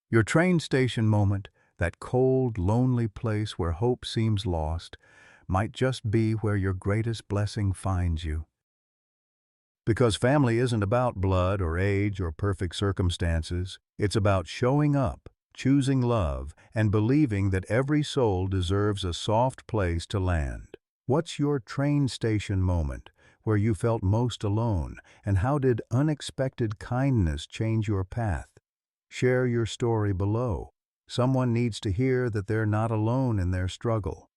Your train station moment, that cold, lonely place where hope seems lost, might just be where your greatest blessing finds you. Because family isn't about blood or age or perfect circumstances. It's about showing up, choosing love, and believing that every soul deserves a soft place to land. What's your train station moment where you felt most alone, and how did unexpected kindness change your path? Share your story below. Someone needs to hear that they're not alone in their struggle.